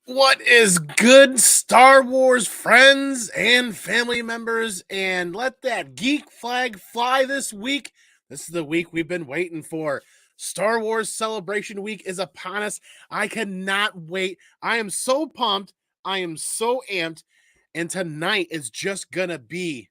What is good, Star Wars friends and family members? And let that geek flag fly this week. This is the week we've been waiting for. Star Wars Celebration Week is upon us. I cannot wait. I am so pumped. I am so amped. And tonight is just going to be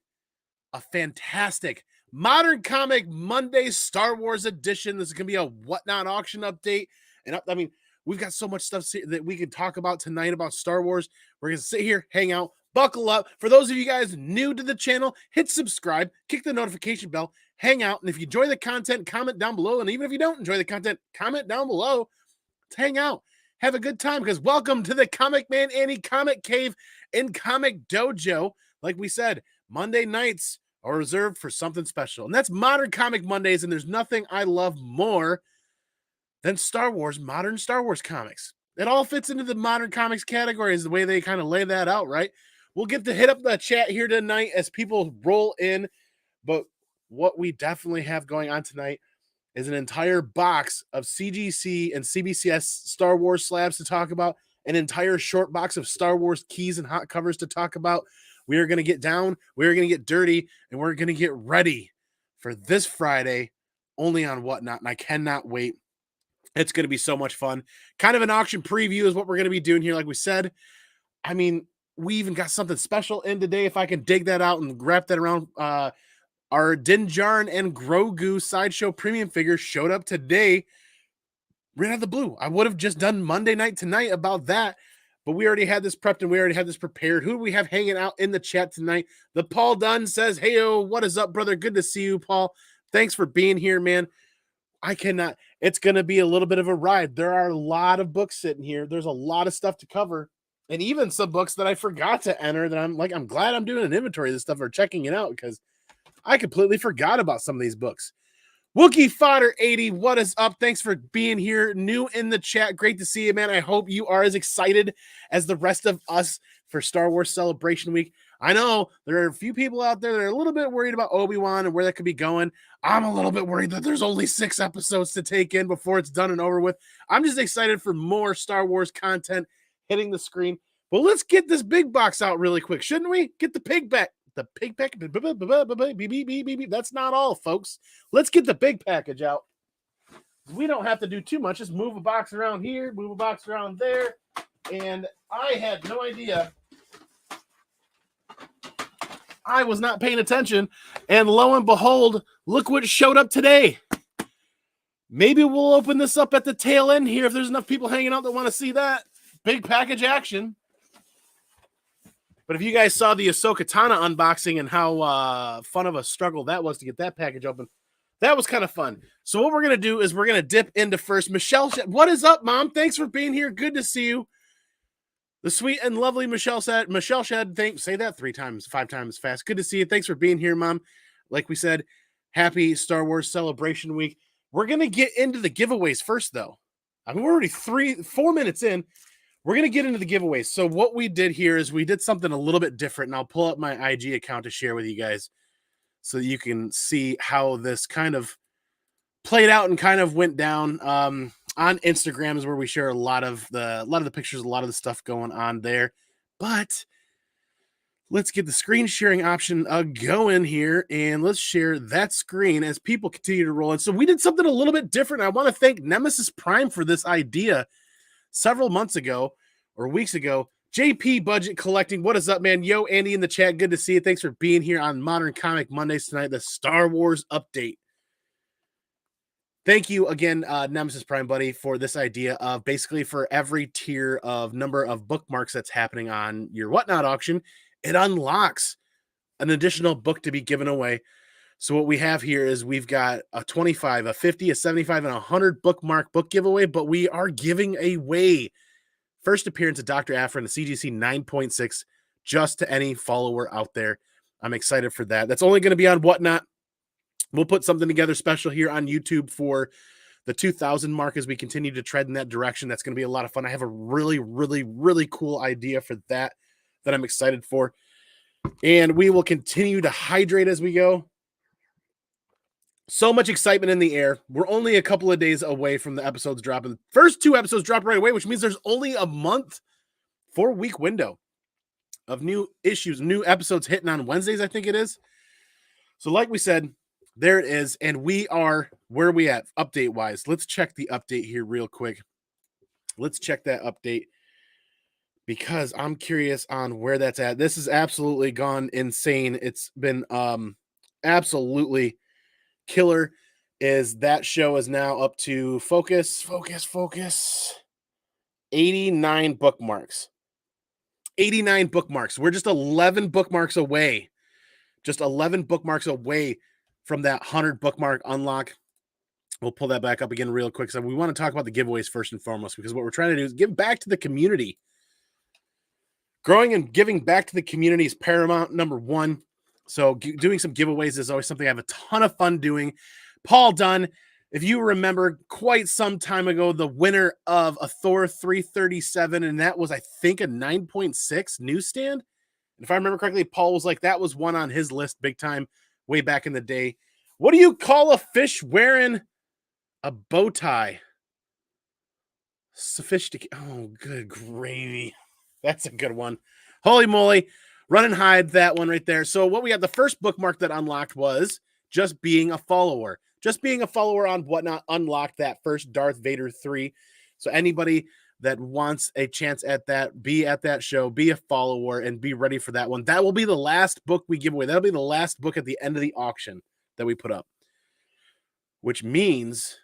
a fantastic Modern Comic Mondaze Star Wars edition. This is going to be a whatnot auction update. And I mean, we've got so much stuff that we can talk about tonight about Star Wars. We're going to sit here, hang out, buckle up. For those of you guys new to the channel, hit subscribe, kick the notification bell, hang out. And if you enjoy the content, comment down below. And even if you don't enjoy the content, comment down below. Let's hang out. Have a good time, because welcome to the ComicManAndy Comic Cave and Comic Dojo. Like we said, Monday nights are reserved for something special, and that's Modern Comic Mondaze. And there's nothing I love more than Star Wars, modern Star Wars comics. It all fits into the modern comics categories, the way they kind of lay that out, right? We'll get to hit up the chat here tonight as people roll in, but what we definitely have going on tonight is an entire box of CGC and CBCS Star Wars slabs to talk about, an entire short box of Star Wars keys and hot covers to talk about. We are going to get down, we are going to get dirty, and we're going to get ready for this Friday only on Whatnot, and I cannot wait. It's going to be so much fun. Kind of an auction preview is what we're going to be doing here, like we said. I mean, we even got something special in today. If I can dig that out and wrap that around, our Din Djarin and Grogu Sideshow premium figures showed up today right out of the blue. I would have just done Monday night tonight about that, but we already had this prepped and we already had this prepared. Who do we have hanging out in the chat tonight? The Paul Dunn says, "Hey, what is up, brother? Good to see you, Paul. Thanks for being here, man. I cannot. It's going to be a little bit of a ride. There are a lot of books sitting here. There's a lot of stuff to cover, and even some books that I forgot to enter that I'm glad I'm doing an inventory of this stuff or checking it out, because I completely forgot about some of these books. Wookie Fodder 80, what is up? Thanks for being here. New in the chat. Great to see you, man. I hope you are as excited as the rest of us for Star Wars Celebration Week. I know there are a few people out there that are a little bit worried about Obi-Wan and where that could be going. I'm a little bit worried that there's only 6 episodes to take in before it's done and over with. I'm just excited for more Star Wars content hitting the screen. But let's get this big box out really quick, shouldn't we? Get the pig back. The pig package. That's not all, folks. Let's get the big package out. We don't have to do too much. Just move a box around here, move a box around there. And I had no idea. I was not paying attention. And lo and behold, look what showed up today. Maybe we'll open this up at the tail end here if there's enough people hanging out that want to see that. Big package action. But if you guys saw the Ahsoka Tano unboxing and how fun of a struggle that was to get that package open, that was kind of fun. So what we're going to do is we're going to dip into first. Michelle, what is up, Mom? Thanks for being here. Good to see you. The sweet and lovely Michelle said, say that 3 times, 5 times fast. Good to see you. Thanks for being here, Mom. Like we said, happy Star Wars Celebration Week. We're going to get into the giveaways first, though. I mean, we're already 4 minutes in. We're going to get into the giveaways. So what we did here is we did something a little bit different, and I'll pull up my IG account to share with you guys so that you can see how this kind of played out and kind of went down. On Instagram is where we share a lot of the pictures, a lot of the stuff going on there. But let's get the screen sharing option going here, and let's share that screen as people continue to roll in. So we did something a little bit different. I want to thank Nemesis Prime for this idea. Several months ago or weeks ago, JP Budget Collecting. What is up, man? Yo, Andy in the chat. Good to see you. Thanks for being here on Modern Comic Mondaze tonight, the Star Wars update. Thank you again, Nemesis Prime Buddy, for this idea of basically for every tier of number of bookmarks that's happening on your Whatnot auction, it unlocks an additional book to be given away. So what we have here is we've got a 25, a 50, a 75, and a 100 bookmark book giveaway, but we are giving away first appearance of Dr. Aphra in the CGC 9.6 just to any follower out there. I'm excited for that. That's only going to be on Whatnot. We'll put something together special here on YouTube for the 2,000 mark as we continue to tread in that direction. That's going to be a lot of fun. I have a really, really, really cool idea for that I'm excited for. And we will continue to hydrate as we go. So much excitement in the air. We're only a couple of days away from the episodes dropping. The first 2 episodes drop right away, which means there's only a month 4-week window of new issues, new episodes hitting on Wednesdays, I think it is. So like we said, there it is. And we are, where are we at update wise? Let's check the update here real quick. Let's check that update because I'm curious on where that's at. This has absolutely gone insane. It's been absolutely killer. Is that show is now up to focus 89 bookmarks. 89 bookmarks. We're just 11 bookmarks away. Just 11 bookmarks away from that 100 bookmark unlock. We'll pull that back up again real quick. So we want to talk about the giveaways first and foremost, because what we're trying to do is give back to the community. Growing and giving back to the community is paramount, number one. So doing some giveaways is always something I have a ton of fun doing. Paul Dunn, if you remember quite some time ago, the winner of a Thor 337, and that was, I think, a 9.6 newsstand. And if I remember correctly, Paul was like, that was one on his list big time way back in the day. What do you call a fish wearing a bow tie? Sophisticated. Oh, good gravy. That's a good one. Holy moly. Run and hide that one right there. So what we got, the first bookmark that unlocked was just being a follower. Just being a follower on Whatnot unlocked that first Darth Vader 3. So anybody that wants a chance at that, be at that show, be a follower, and be ready for that one. That will be the last book we give away. That'll be the last book at the end of the auction that we put up, which means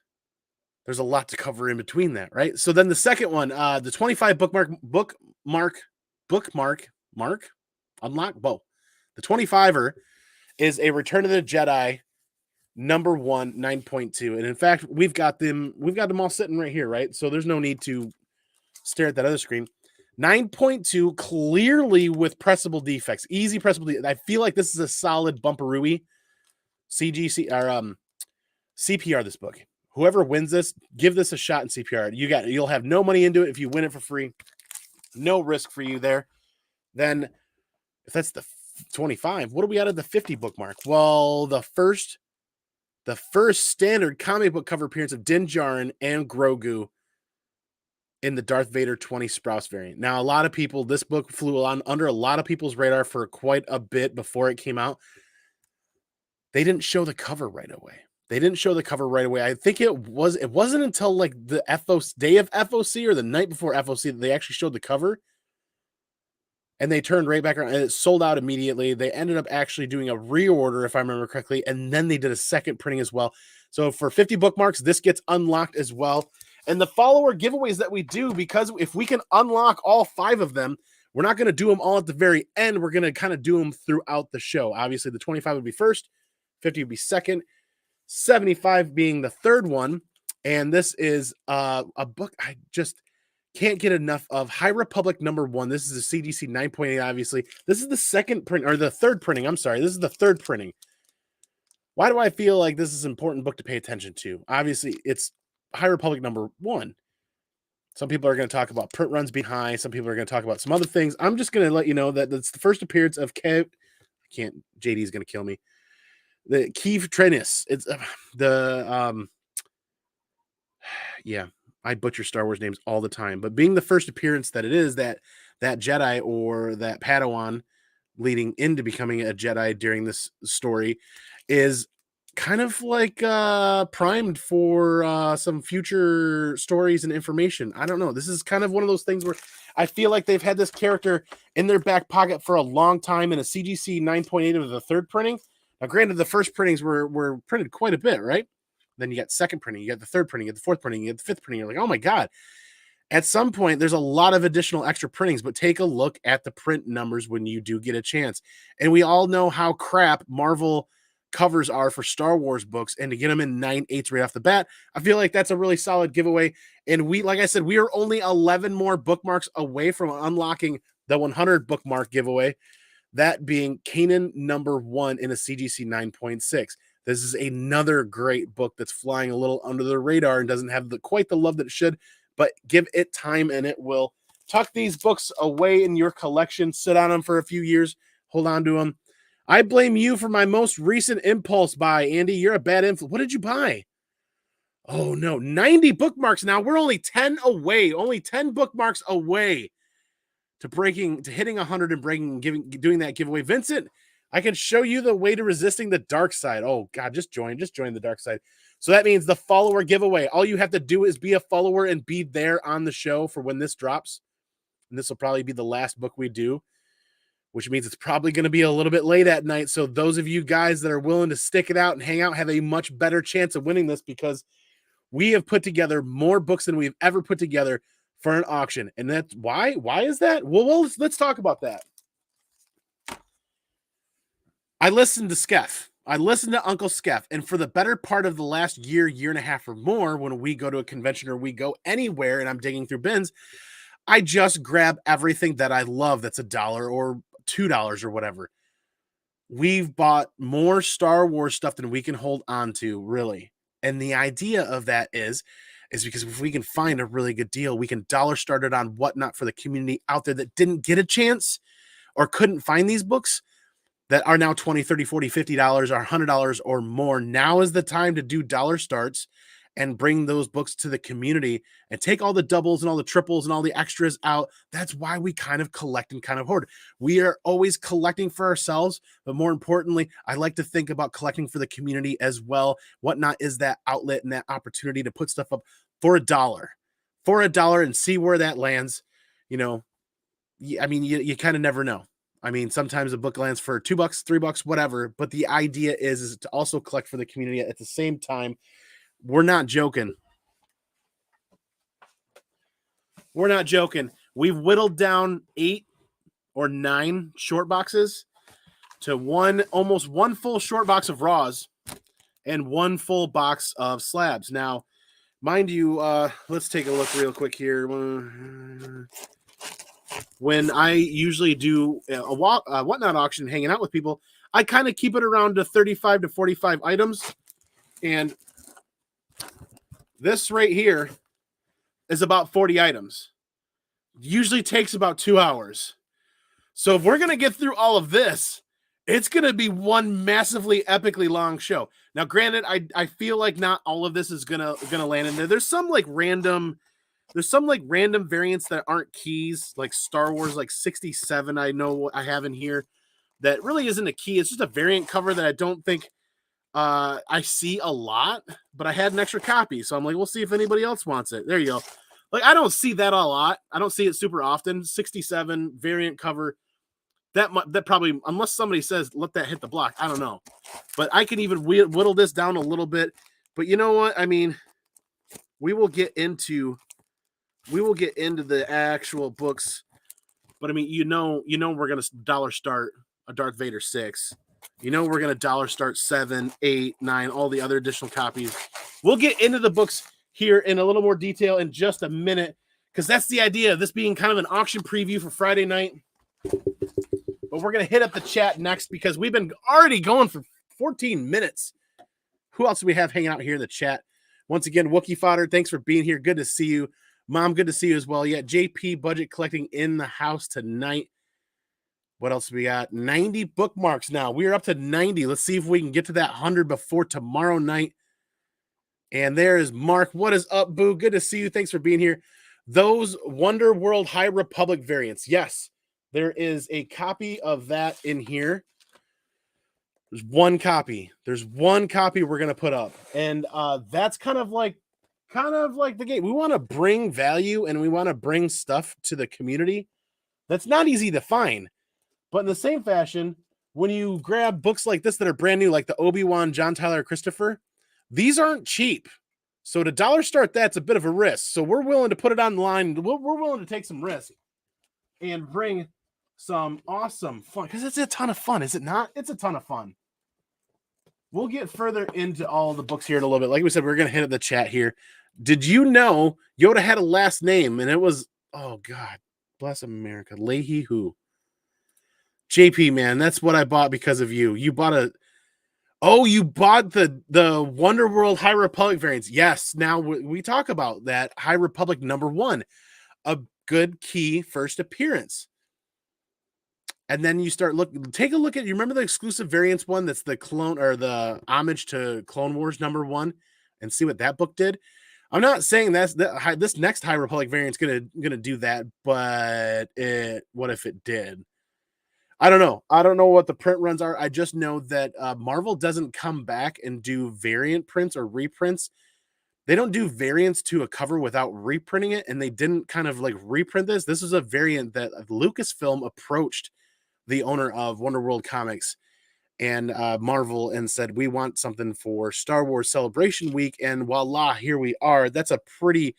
there's a lot to cover in between that, right? So then the second one, the 25 bookmark unlock. Whoa. The 25er is a Return of the Jedi number 1 9.2. And in fact, we've got them all sitting right here, right? So there's no need to stare at that other screen. 9.2, clearly with pressable defects, easy pressable defects. I feel like this is a solid bumperooey CGC or CPR this book. Whoever wins this, give this a shot in CPR. You'll have no money into it if you win it for free. No risk for you there. Then if that's the 25, what do we out of the 50 bookmark? Well, the first standard comic book cover appearance of Din Djarin and Grogu in the Darth Vader 20 Sprouse variant. Now, a lot of people, this book flew on under a lot of people's radar for quite a bit before it came out. They didn't show the cover right away. I think it wasn't until like the day of FOC or the night before FOC that they actually showed the cover. And they turned right back around and it sold out immediately. They ended up actually doing a reorder, if I remember correctly, and then they did a second printing as well. So for 50 bookmarks, this gets unlocked as well. And the follower giveaways that we do, because if we can unlock all 5 of them, we're not going to do them all at the very end. We're going to kind of do them throughout the show. Obviously, the 25 would be first, 50 would be second, 75 being the third one. And this is a book I just can't get enough of. High Republic number 1. This is a CGC 9.8, obviously. This is the second print, or the third printing. I'm sorry. This is the third printing. Why do I feel like this is an important book to pay attention to? Obviously, it's High Republic number 1. Some people are going to talk about print runs being high. Some people are going to talk about some other things. I'm just going to let you know that it's the first appearance of JD's going to kill me. The Keeve Trennis. It's yeah, I butcher Star Wars names all the time, but being the first appearance that it is, that Jedi or that Padawan leading into becoming a Jedi during this story is kind of like primed for some future stories and information. I don't know. This is kind of one of those things where I feel like they've had this character in their back pocket for a long time in a CGC 9.8 of the third printing. Now, granted, the first printings were printed quite a bit, right? Then you got second printing, you got the third printing, you got the fourth printing, you got the fifth printing. You're like, oh my God. At some point, there's a lot of additional extra printings, but take a look at the print numbers when you do get a chance. And we all know how crap Marvel covers are for Star Wars books, and to get them in 9/8 right off the bat, I feel like that's a really solid giveaway. And like I said, we are only 11 more bookmarks away from unlocking the 100 bookmark giveaway, that being Kanan number 1 in a CGC 9.6. This is another great book that's flying a little under the radar and doesn't have quite the love that it should, but give it time and it will. Tuck these books away in your collection, sit on them for a few years, hold on to them. I blame you for my most recent impulse buy, Andy. You're a bad influence. What did you buy? Oh no, 90 bookmarks now. We're only 10 away, only 10 bookmarks away to hitting 100 and doing that giveaway. Vincent, I can show you the way to resisting the dark side. Oh God, just join the dark side. So that means the follower giveaway. All you have to do is be a follower and be there on the show for when this drops. And this will probably be the last book we do, which means it's probably going to be a little bit late at night. So those of you guys that are willing to stick it out and hang out have a much better chance of winning this, because we have put together more books than we've ever put together for an auction. And that's why. Why is that? Well, let's talk about that. I listened to Skeff. I listened to Uncle Skeff. And for the better part of the last year and a half or more, when we go to a convention or we go anywhere and I'm digging through bins, I just grab everything that I love that's $1 or $2 or whatever. We've bought more Star Wars stuff than we can hold on to, really. And the idea of that is because if we can find a really good deal, we can dollar start it on Whatnot for the community out there that didn't get a chance or couldn't find these books that are now $20, $30, $40, $50 or $100 or more. Now is the time to do dollar starts and bring those books to the community and take all the doubles and all the triples and all the extras out. That's why we kind of collect and kind of hoard. We are always collecting for ourselves, but more importantly, I like to think about collecting for the community as well. Whatnot is that outlet and that opportunity to put stuff up for $1, and see where that lands. You know, I mean, you kind of never know. I mean, sometimes a book lands for $2, $3, whatever, but the idea is to also collect for the community at the same time. We're not joking. We're not joking. We've whittled down 8 or 9 short boxes to almost one full short box of raws and one full box of slabs. Now, mind you, let's take a look real quick here. When I usually do a Whatnot auction, hanging out with people, I kind of keep it around to 35 to 45 items. And this right here is about 40 items. Usually takes about 2 hours. So if we're going to get through all of this, it's going to be one massively epically long show. Now, granted, I feel like not all of this is going to land in there. There's some random variants that aren't keys, like Star Wars 67 I know I have in here that really isn't a key. It's just a variant cover that I don't think I see a lot, but I had an extra copy, so I'm like, we'll see if anybody else wants it. There you go. Like, I don't see that a lot. I don't see it super often. 67 variant cover. That probably, unless somebody says let that hit the block, I don't know. But I can even whittle this down a little bit. But you know what? I mean, we will get into the actual books. But I mean, you know, we're gonna dollar start a Darth Vader 6. You know, we're going to dollar start 7, 8, 9, all the other additional copies. We'll get into the books here in a little more detail in just a minute, because that's the idea of this being kind of an auction preview for Friday night. But we're going to hit up the chat next, because we've been already going for 14 minutes. Who else do we have hanging out here in the chat? Once again, Wookie Fodder, thanks for being here. Good to see you. Mom, good to see you as well. Yeah, JP Budget Collecting in the house tonight. What else do we got? 90 bookmarks now. We're up to 90. Let's see if we can get to that 100 before tomorrow night. And there is Mark. What is up, Boo? Good to see you. Thanks for being here. Those Wonder World High Republic variants. Yes, there is a copy of that in here. There's one copy. There's one copy we're going to put up. And that's kind of like the game. We want to bring value and we want to bring stuff to the community that's not easy to find. But in the same fashion, when you grab books like this that are brand new, like the Obi-Wan, John Tyler, Christopher, these aren't cheap. So to dollar start, that's a bit of a risk. So we're willing to put it on the line. We're willing to take some risk and bring some awesome fun, because it's a ton of fun, is it not? It's a ton of fun. We'll get further into all the books here in a little bit. Like we said, we're going to hit up the chat here. Did you know Yoda had a last name, and it was, oh God, bless America, Leahy who? JP, man, that's what I bought because of you. You bought the Wonder World High Republic variants. Yes, now we talk about that. High Republic #1, a good key first appearance. And then you start take a look at, you remember the exclusive variants one that's the clone or the homage to Clone Wars #1, and see what that book did? I'm not saying this next High Republic variant's gonna do that, but what if it did? I don't know. I don't know what the print runs are. I just know that Marvel doesn't come back and do variant prints or reprints. They don't do variants to a cover without reprinting it, and they didn't kind of like reprint this. This is a variant that Lucasfilm approached the owner of Wonder World Comics and Marvel and said, we want something for Star Wars Celebration Week, and voila, here we are. That's a pretty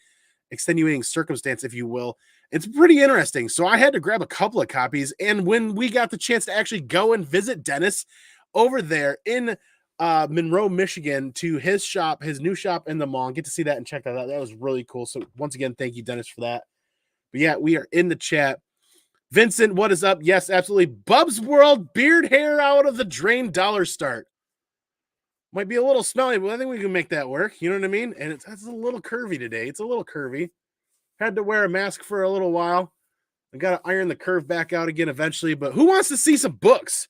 extenuating circumstance, if you will. It's pretty interesting. So I had to grab a couple of copies, and when we got the chance to actually go and visit Dennis over there in Monroe, Michigan, to his shop, his new shop in the mall, and get to see that and check that out. That was really cool. So once again, thank you, Dennis, for that. But yeah, we are in the chat. Vincent, what is up? Yes, absolutely. Bub's World, beard hair out of the drain, dollar start. Might be a little smelly, but I think we can make that work. You know what I mean? And it's a little curvy today. It's a little curvy. Had to wear a mask for a little while. I got to iron the curve back out again eventually. But who wants to see some books?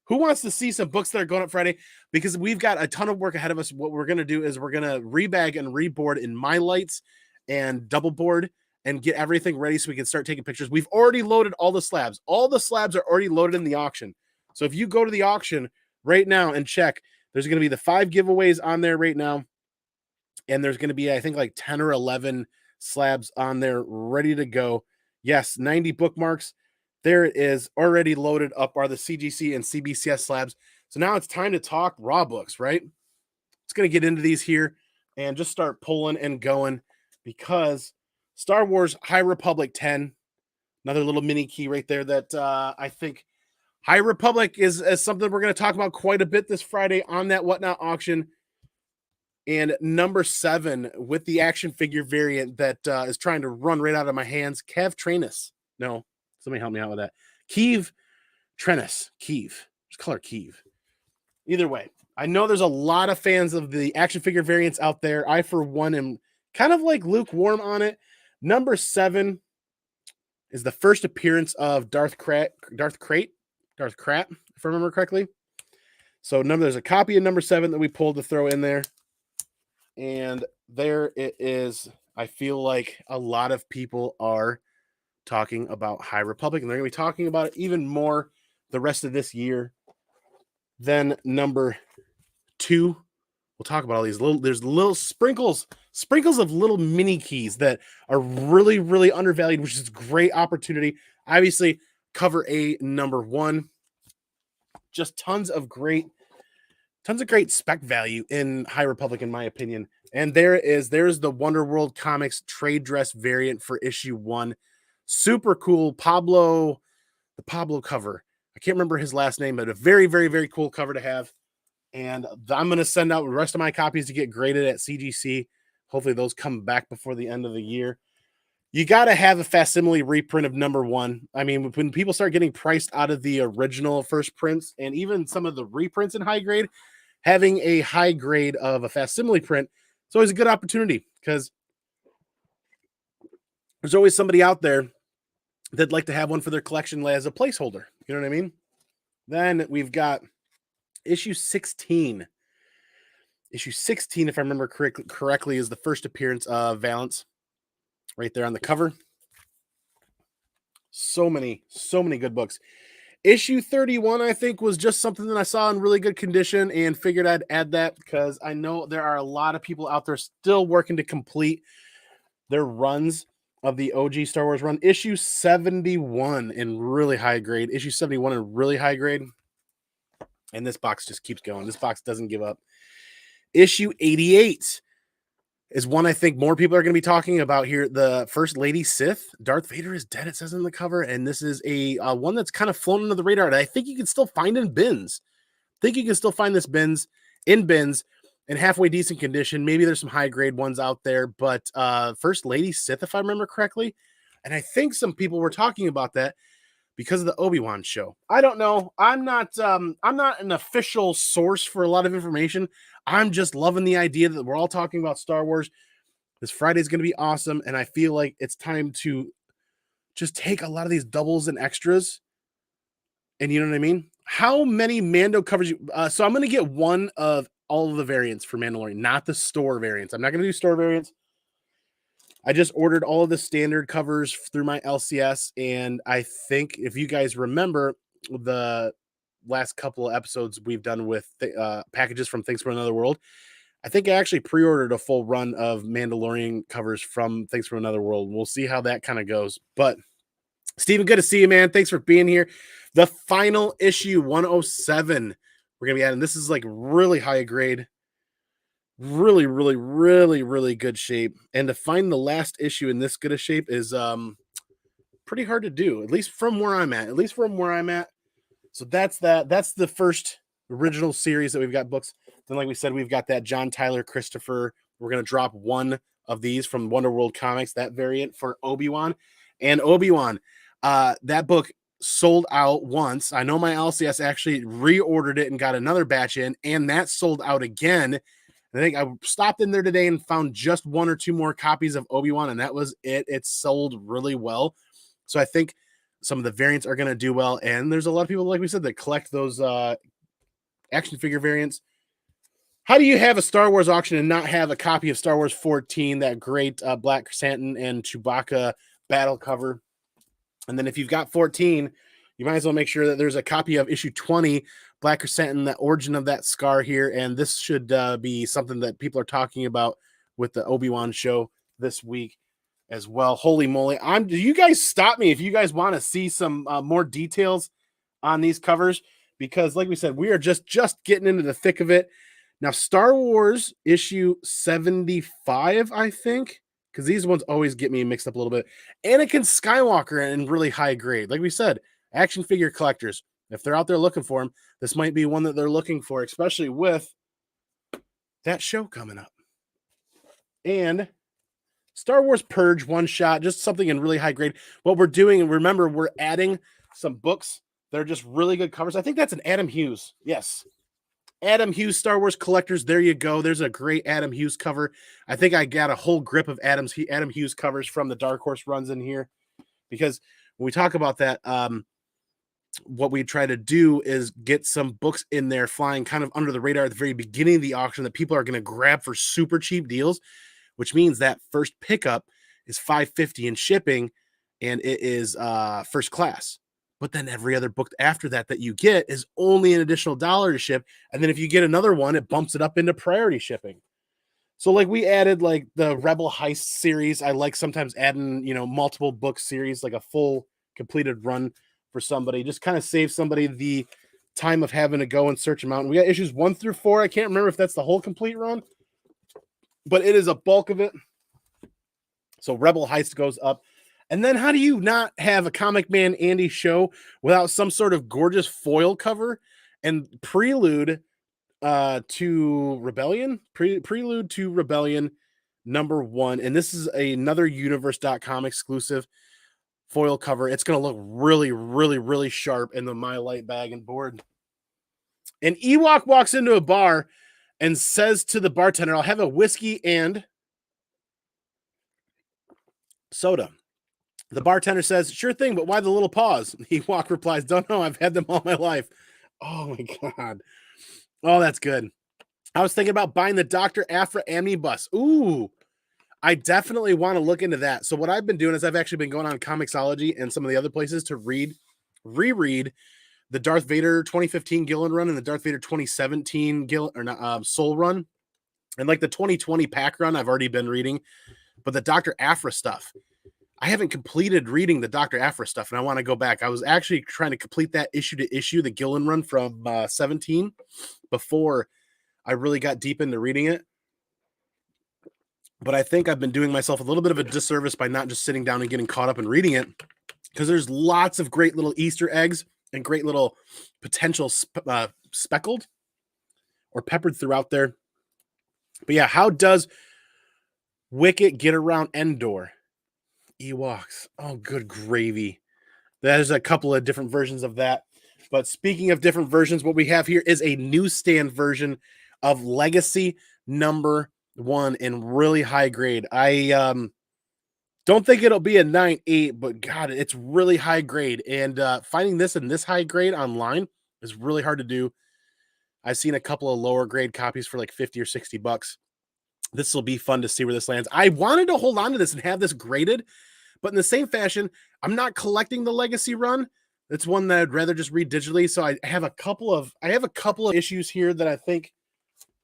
Who wants to see some books that are going up Friday? Because we've got a ton of work ahead of us. What we're going to do is we're going to rebag and reboard in my lights and double board and get everything ready so we can start taking pictures. We've already loaded all the slabs. All the slabs are already loaded in the auction. So if you go to the auction right now and check, there's going to be the 5 giveaways on there right now. And there's going to be, I think, like 10 or 11 slabs on there ready to go. Yes, 90 bookmarks. There it is. Already loaded up are the CGC and CBCS slabs. So now it's time to talk raw books, right? It's going to get into these here and just start pulling and going because Star Wars High Republic 10, another little mini key right there that I think High Republic is something we're going to talk about quite a bit this Friday on that Whatnot auction. And number 7 with the action figure variant that is trying to run right out of my hands, Kev Trennis. No, somebody help me out with that. Keeve Trennis. Keeve. Just call her Keeve. Either way, I know there's a lot of fans of the action figure variants out there. I, for one, am kind of like lukewarm on it. Number 7 is the first appearance of Darth Krat, if I remember correctly. So there's a copy of number 7 that we pulled to throw in there. And there it is. I feel like a lot of people are talking about High Republic, and they're going to be talking about it even more the rest of this year. Then number 2, we'll talk about all these there's little sprinkles of little mini keys that are really, really undervalued, which is a great opportunity. Obviously, cover A number 1, just tons of great spec value in High Republic, in my opinion. And there's the Wonder World Comics trade dress variant for issue 1. Super cool. The Pablo cover. I can't remember his last name, but a very, very, very cool cover to have. And I'm going to send out the rest of my copies to get graded at CGC. Hopefully those come back before the end of the year. You got to have a facsimile reprint of number 1. I mean, when people start getting priced out of the original first prints and even some of the reprints in high grade, having a high grade of a facsimile print, it's always a good opportunity because there's always somebody out there that'd like to have one for their collection as a placeholder. You know what I mean? Then we've got issue 16. Issue 16, if I remember correctly, is the first appearance of Valance right there on the cover. So many good books. Issue 31, I think, was just something that I saw in really good condition and figured I'd add that because I know there are a lot of people out there still working to complete their runs of the OG Star Wars run. Issue 71 in really high grade. Issue 71 in really high grade. And this box just keeps going. This box doesn't give up. Issue 88 is one I think more people are going to be talking about here. The First Lady Sith. Darth Vader is dead, it says on the cover. And this is a one that's kind of flown under the radar. And I think you can still find in bins. I think you can still find this in bins in halfway decent condition. Maybe there's some high grade ones out there. But First Lady Sith, if I remember correctly. And I think some people were talking about that because of the Obi-Wan show. I don't know. I'm not an official source for a lot of information. I'm just loving the idea that we're all talking about Star Wars. This Friday is going to be awesome, and I feel like it's time to just take a lot of these doubles and extras. And you know what I mean? How many Mando covers? So I'm going to get one of all of the variants for Mandalorian, not the store variants. I'm not going to do store variants. I just ordered all of the standard covers through my LCS, and I think if you guys remember the last couple of episodes we've done with packages from Things from Another World, I think I actually pre-ordered a full run of Mandalorian covers from Things from Another World. We'll see how that kind of goes. But Steven, good to see you, man. Thanks for being here. The final issue 107. We're gonna be adding. This is like really high grade, really, really, really, really good shape. And to find the last issue in this good a shape is pretty hard to do, at least from where I'm at. At least from where I'm at. So that's that. That's the first original series that we've got books. Then, like we said, we've got that John Tyler Christopher. We're gonna drop one of these from Wonder World Comics, that variant for Obi-Wan. And Obi-Wan, that book sold out once. I know my LCS actually reordered it and got another batch in, and that sold out again. I think I stopped in there today and found just one or two more copies of Obi-Wan, and that was it. It sold really well. So I think some of the variants are going to do well. And there's a lot of people, like we said, that collect those action figure variants. How do you have a Star Wars auction and not have a copy of Star Wars 14, that great Black Chrysanthemum and Chewbacca battle cover? And then if you've got 14, you might as well make sure that there's a copy of issue 20, Black Chrysanthemum, the origin of that scar here. And this should be something that people are talking about with the Obi-Wan show this week as well. Holy moly. Do you guys stop me if you guys want to see some more details on these covers? Because like we said, we are just getting into the thick of it. Now, Star Wars issue 75, I think, because these ones always get me mixed up a little bit. Anakin Skywalker in really high grade. Like we said, action figure collectors, if they're out there looking for them, this might be one that they're looking for, especially with that show coming up. And Star Wars Purge one shot, just something in really high grade. What we're doing, and remember, we're adding some books that are just really good covers. I think that's an Adam Hughes. Yes. Adam Hughes Star Wars collectors. There you go. There's a great Adam Hughes cover. I think I got a whole grip of Adam Hughes covers from the Dark Horse runs in here, because when we talk about that, what we try to do is get some books in there flying kind of under the radar at the very beginning of the auction that people are going to grab for super cheap deals, which means that first pickup is $5.50 in shipping, and it is first class. But then every other book after that you get is only an additional $1 to ship. And then if you get another one, it bumps it up into priority shipping. So like we added like the Rebel Heist series. I like sometimes adding, multiple book series, like a full completed run for somebody. Just kind of save somebody the time of having to go and search them out. And we got issues 1 through 4. I can't remember if that's the whole complete run, but it is a bulk of it. So Rebel Heist goes up. And then how do you not have a ComicManAndy show without some sort of gorgeous foil cover and prelude to Rebellion? Prelude to Rebellion #1. And this is another universe.com exclusive foil cover. It's going to look really, really, really sharp in the My Light bag and board. An Ewok walks into a bar and says to the bartender, "I'll have a whiskey and soda." The bartender says, "Sure thing, but why the little pause?" Ewok replies, "Don't know. I've had them all my life." Oh my God. Oh, that's good. I was thinking about buying the Dr. Aphra Omnibus. Ooh, I definitely want to look into that. So what I've been doing is I've actually been going on Comixology and some of the other places to reread the Darth Vader 2015 Gillen run and the Darth Vader 2017 Soul run. And like the 2020 pack run, I've already been reading. But the Dr. Aphra stuff, I haven't completed reading the Dr. Aphra stuff, and I want to go back. I was actually trying to complete that issue to issue, the Gillen run from 17, before I really got deep into reading it. But I think I've been doing myself a little bit of a disservice by not just sitting down and getting caught up in reading it, because there's lots of great little Easter eggs and great little potential speckled or peppered throughout there. But yeah, how does Wicket get around Endor? Ewoks. Oh, good gravy. There's a couple of different versions of that. But speaking of different versions, what we have here is a newsstand version of Legacy #1 in really high grade. I don't think it'll be a 9.8, but God, it's really high grade. And finding this in this high grade online is really hard to do. I've seen a couple of lower grade copies for like $50 or $60. This will be fun to see where this lands. I wanted to hold on to this and have this graded, but in the same fashion, I'm not collecting the legacy run. It's one that I'd rather just read digitally. So I have a couple of issues here that I think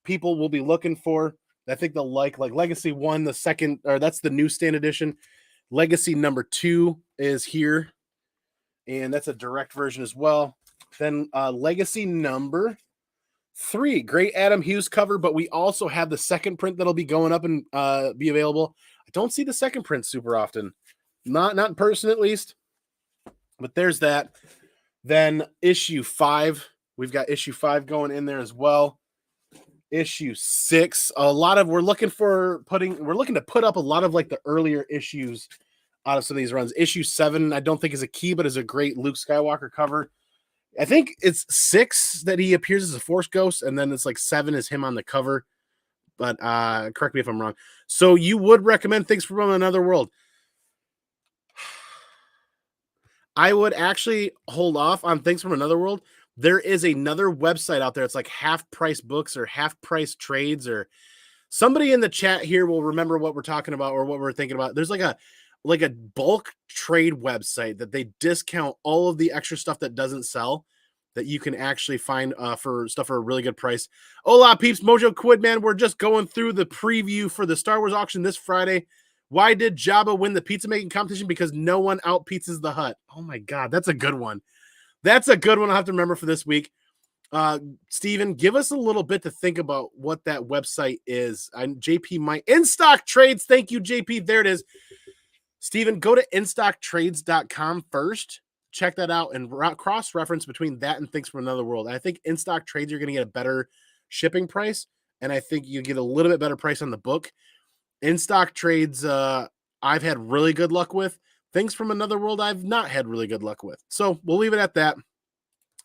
people will be looking for. I think they'll like Legacy 1, the second, or that's the newsstand edition. Legacy number 2 is here, and that's a direct version as well. Then Legacy number 3, great Adam Hughes cover, but we also have the second print that'll be going up and be available. I don't see the second print super often, not in person at least, but there's that. Then issue 5, we've got issue 5 going in there as well. Issue 6, we're looking to put up a lot of like the earlier issues out of some of these runs. Issue 7, I don't think is a key, but is a great Luke Skywalker cover. I think it's 6 that he appears as a Force ghost, and then it's like 7 is him on the cover. But correct me if I'm wrong. So you would recommend Things from Another World? I would actually hold off on Things from Another World. There is another website out there. It's like Half Price Books or Half Price Trades, or somebody in the chat here will remember what we're talking about or what we're thinking about. There's like a bulk trade website that they discount all of the extra stuff that doesn't sell, that you can actually find for stuff for a really good price. Hola peeps, Mojo Quid, man. We're just going through the preview for the Star Wars auction this Friday. Why did Jabba win the pizza making competition? Because no one out pizzas the Hut. Oh my God, that's a good one. That's a good one I'll have to remember for this week. Steven, give us a little bit to think about what that website is. JP might In Stock Trades. Thank you, JP. There it is. Steven, go to instocktrades.com first. Check that out and cross-reference between that and Things from Another World. I think In Stock Trades, you're going to get a better shipping price, and I think you get a little bit better price on the book. In Stock Trades, I've had really good luck with. Things from Another World, I've not had really good luck with. So we'll leave it at that.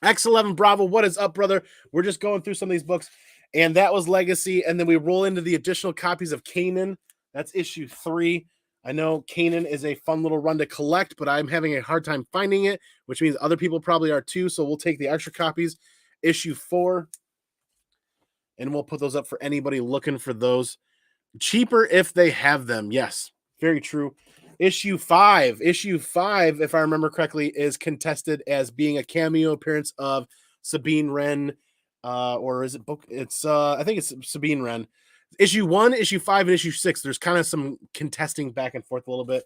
X11 Bravo, what is up, brother? We're just going through some of these books, and that was Legacy, and then we roll into the additional copies of Kanan. That's issue 3. I know Kanan is a fun little run to collect, but I'm having a hard time finding it, which means other people probably are too, so we'll take the extra copies. Issue 4, and we'll put those up for anybody looking for those. Cheaper if they have them. Yes, very true. Issue 5, if I remember correctly, is contested as being a cameo appearance of Sabine Wren, or is it book? It's I think it's Sabine Wren. Issue 1, issue 5, and issue 6. There's kind of some contesting back and forth a little bit.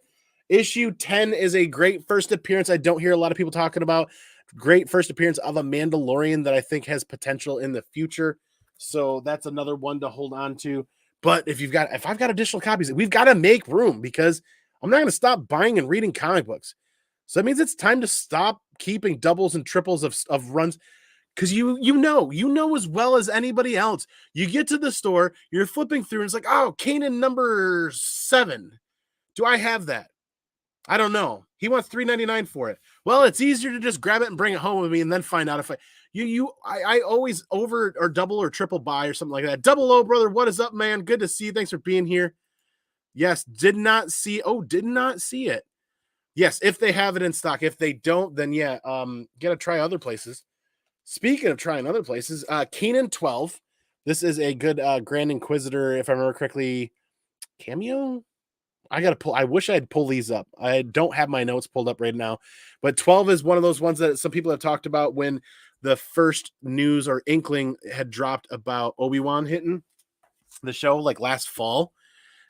Issue 10 is a great first appearance. I don't hear a lot of people talking about. Great first appearance of a Mandalorian that I think has potential in the future. So that's another one to hold on to. But if I've got additional copies, we've got to make room, because I'm not going to stop buying and reading comic books. So that means it's time to stop keeping doubles and triples of runs, because you know as well as anybody else. You get to the store, you're flipping through, and it's like, oh, Kanan number 7. Do I have that? I don't know. He wants $3.99 for it. Well, it's easier to just grab it and bring it home with me and then find out if I always over or double or triple buy or something like that. Double O, brother. What is up, man? Good to see you. Thanks for being here. Yes, did not see it. Yes, if they have it in stock. If they don't, then yeah, gotta try other places. Speaking of trying other places, Kanan 12. This is a good Grand Inquisitor, if I remember correctly, cameo. I wish I'd pull these up. I don't have my notes pulled up right now, but 12 is one of those ones that some people have talked about when the first news or inkling had dropped about Obi-Wan hitting the show like last fall.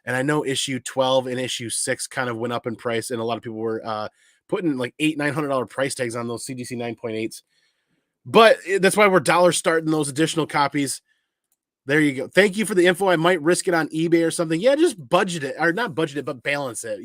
And I know issue 12 and issue 6 kind of went up in price, and a lot of people were putting like $800-900 price tags on those CGC 9.8s. But that's why we're dollar starting those additional copies. There you go. Thank you for the info. I might risk it on eBay or something. Yeah, just budget it, or not budget it, but balance it.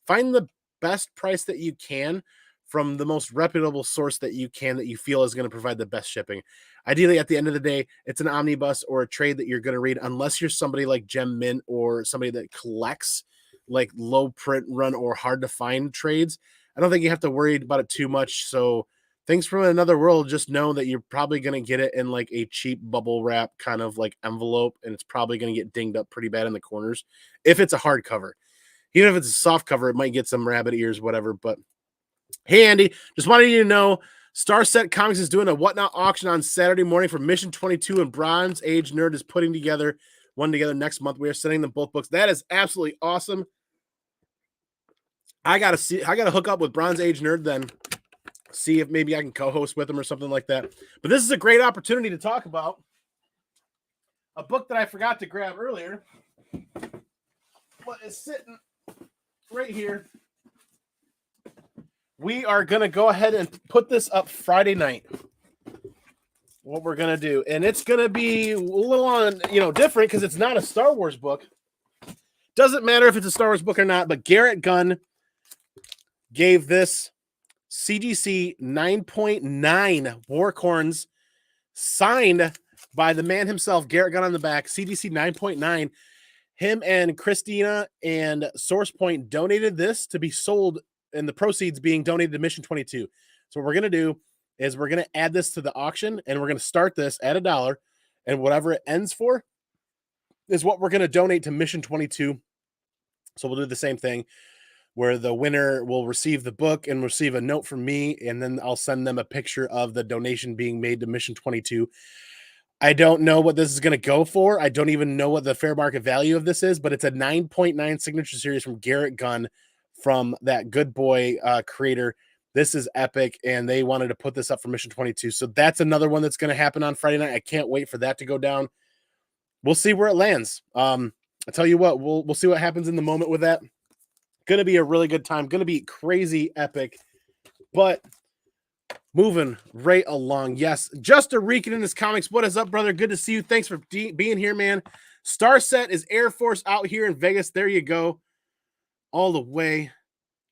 Find the best price that you can from the most reputable source that you can, that you feel is going to provide the best shipping. Ideally, at the end of the day, it's an omnibus or a trade that you're going to read, unless you're somebody like Gem Mint or somebody that collects like low print run or hard to find trades. I don't think you have to worry about it too much. So Things from Another World, just know that you're probably going to get it in like a cheap bubble wrap kind of like envelope, and it's probably going to get dinged up pretty bad in the corners if it's a hardcover. Even if it's a soft cover, it might get some rabbit ears, whatever. But hey, Andy, just wanted you to know, Star Set Comics is doing a Whatnot auction on Saturday morning for Mission 22, and Bronze Age Nerd is putting together one together next month. We are sending them both books. That is absolutely awesome. I gotta hook up with Bronze Age Nerd then, see if maybe I can co-host with him or something like that. But this is a great opportunity to talk about a book that I forgot to grab earlier, but is sitting right here. We are going to go ahead and put this up Friday night. What we're going to do. And it's going to be a little on, different because it's not a Star Wars book. Doesn't matter if it's a Star Wars book or not, but Garrett Gunn gave this CGC 9.9 Warcorns signed by the man himself, Garrett Gunn on the back, CGC 9.9. Him and Christina and SourcePoint donated this to be sold, and the proceeds being donated to Mission 22. So what we're going to do is we're going to add this to the auction, and we're going to start this at $1, and whatever it ends for is what we're going to donate to Mission 22. So we'll do the same thing where the winner will receive the book and receive a note from me, and then I'll send them a picture of the donation being made to Mission 22. I don't know what this is going to go for. I don't even know what the fair market value of this is, but it's a 9.9 signature series from Garrett Gunn, from that Good Boy creator. This is epic, and they wanted to put this up for Mission 22. So that's another one that's going to happen on Friday night. I can't wait for that to go down. We'll see where it lands. I tell you what, we'll see what happens in the moment with that. Going to be a really good time. Going to be crazy epic, but moving right along. Yes, just a Reekin in his comics. What is up, brother? Good to see you. Thanks for being here, man. Starset is Air Force out here in Vegas. There you go. All the way.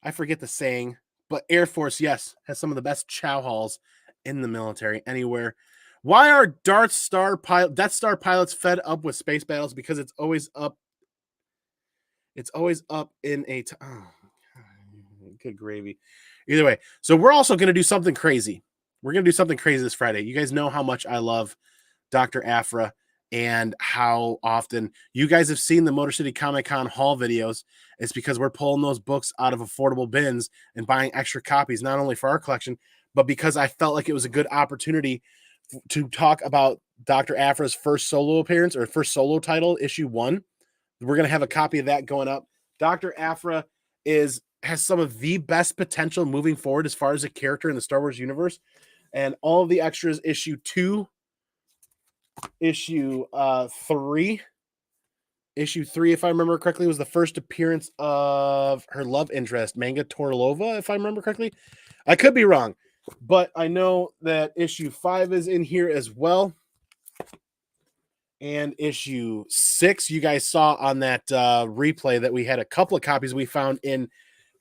I forget the saying, but Air Force, yes, has some of the best chow halls in the military anywhere. Why are Death Star pilots fed up with space battles? Because it's always up. It's always up in a. Good gravy. Either way, so we're also going to do something crazy. We're going to do something crazy this Friday. You guys know how much I love Dr. Aphra and how often you guys have seen the Motor City Comic Con haul videos. It's because we're pulling those books out of affordable bins and buying extra copies, not only for our collection, but because I felt like it was a good opportunity to talk about Dr. Aphra's first solo appearance or first solo title, issue 1. We're going to have a copy of that going up. Dr. Aphra has some of the best potential moving forward as far as a character in the Star Wars universe. And all of the extras, issue 2, issue 3, if I remember correctly, was the first appearance of her love interest, Manga Torlova, if I remember correctly. I could be wrong, but I know that issue 5 is in here as well. And issue 6, you guys saw on that replay that we had a couple of copies we found in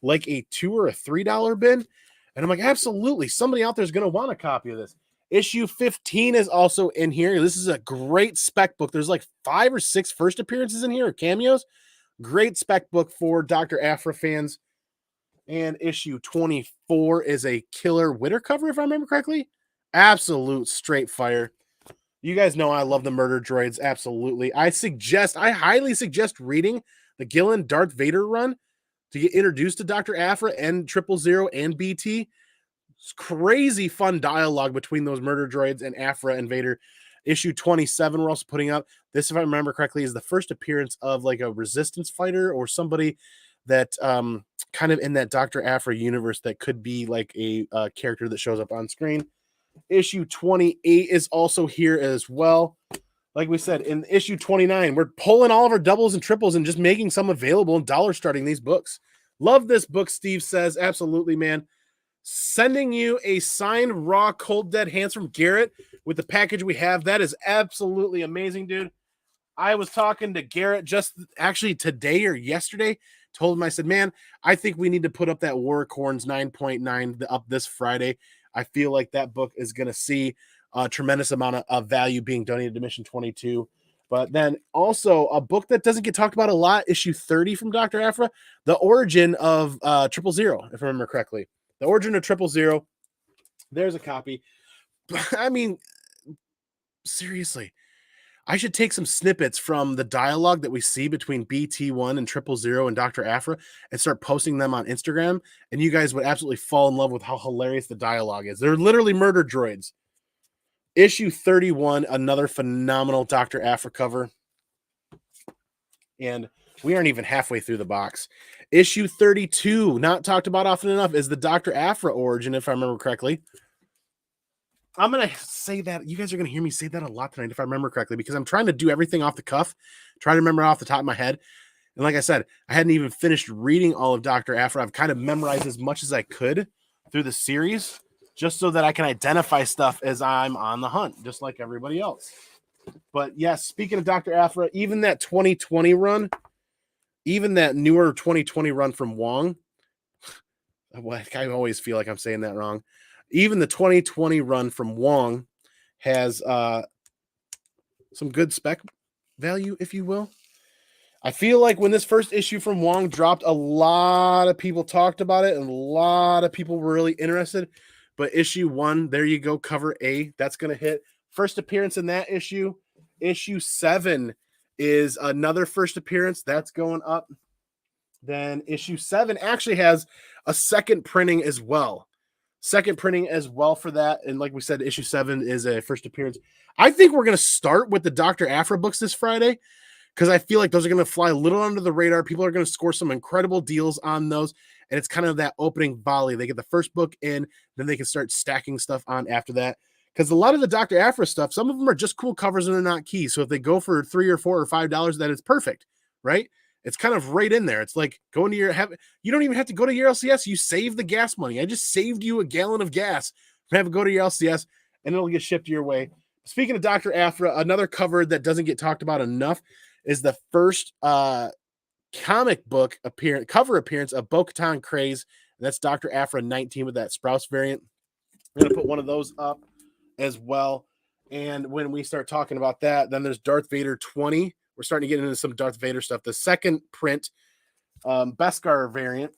like a $2 or $3 bin. And I'm like, absolutely, somebody out there is going to want a copy of this. Issue 15 is also in here. This is a great spec book. There's like 5 or 6 first appearances in here, or cameos. Great spec book for Dr. Aphra fans. And issue 24 is a killer Witter cover, if I remember correctly. Absolute straight fire. You guys know I love the murder droids. Absolutely. I highly suggest reading the Gillen Darth Vader run to get introduced to Dr. Aphra and 000 and BT. It's crazy fun dialogue between those murder droids and Aphra and Vader. Issue 27, we're also putting up. This, if I remember correctly, is the first appearance of like a resistance fighter or somebody that kind of in that Dr. Aphra universe that could be like a character that shows up on screen. Issue 28 is also here as well. Like we said, in issue 29, we're pulling all of our doubles and triples and just making some available and dollar starting these books. Love this book, Steve says. Absolutely, man. Sending you a signed raw Cold Dead Hands from Garrett with the package we have. That is absolutely amazing, dude. I was talking to Garrett just actually today or yesterday. Told him, I said, man, I think we need to put up that Warcorns 9.9 up this Friday. I feel like that book is going to see a tremendous amount of value being donated to Mission 22. But then also a book that doesn't get talked about a lot, issue 30 from Dr. Aphra, The Origin of 000, if I remember correctly. The Origin of 000. There's a copy. I mean, seriously, I should take some snippets from the dialogue that we see between BT1 and 000 and Dr. Aphra and start posting them on Instagram. And you guys would absolutely fall in love with how hilarious the dialogue is. They're literally murder droids. Issue 31, another phenomenal Dr. Aphra cover. And we aren't even halfway through the box. Issue 32, not talked about often enough, is the Dr. Aphra origin, if I remember correctly. I'm going to say that. You guys are going to hear me say that a lot tonight, if I remember correctly, because I'm trying to do everything off the cuff, try to remember off the top of my head. And like I said, I hadn't even finished reading all of Dr. Aphra. I've kind of memorized as much as I could through the series, just so that I can identify stuff as I'm on the hunt, just like everybody else. But yes, speaking of Dr. Aphra, even that 2020 run, even that newer 2020 run from Wong, I always feel like I'm saying that wrong. Even the 2020 run from Wong has some good spec value, if you will. I feel like when this first issue from Wong dropped, a lot of people talked about it and a lot of people were really interested. But issue 1, there you go, cover A, that's going to hit. First appearance in that issue. Issue 7 is another first appearance. That's going up. Then issue 7 actually has a second printing as well. Second printing as well for that. And like we said, issue 7 is a first appearance. I think we're going to start with the Dr. Aphra books this Friday, because I feel like those are going to fly a little under the radar. People are going to score some incredible deals on those. And it's kind of that opening volley. They get the first book in, then they can start stacking stuff on after that. Because a lot of the Dr. Aphra stuff, some of them are just cool covers and they're not key. So if they go for $3 or $4 or $5, then it's perfect, right? It's kind of right in there. It's like going to you don't even have to go to your LCS. You save the gas money. I just saved you a gallon of gas. Have to go to your LCS and it'll get shipped your way. Speaking of Dr. Aphra, another cover that doesn't get talked about enough is the first comic book cover appearance of Bo-Katan Craze. That's Dr. Aphra 19 with that Sprouse variant. I'm going to put one of those up as well. And when we start talking about that, then there's Darth Vader 20. We're starting to get into some Darth Vader stuff. The second print Beskar variant,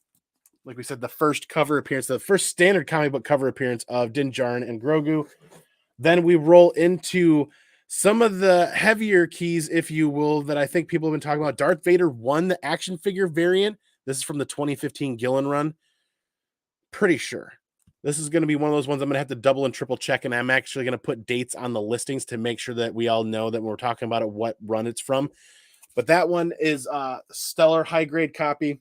like we said, the first cover appearance, the first standard comic book cover appearance of Din Djarin and Grogu. Then we roll into some of the heavier keys, if you will, that I think people have been talking about. Darth Vader 1, the action figure variant. This is from the 2015 Gillen run. Pretty sure. This is going to be one of those ones I'm going to have to double and triple check, and I'm actually going to put dates on the listings to make sure that we all know that when we're talking about it, what run it's from. But that one is a stellar high-grade copy.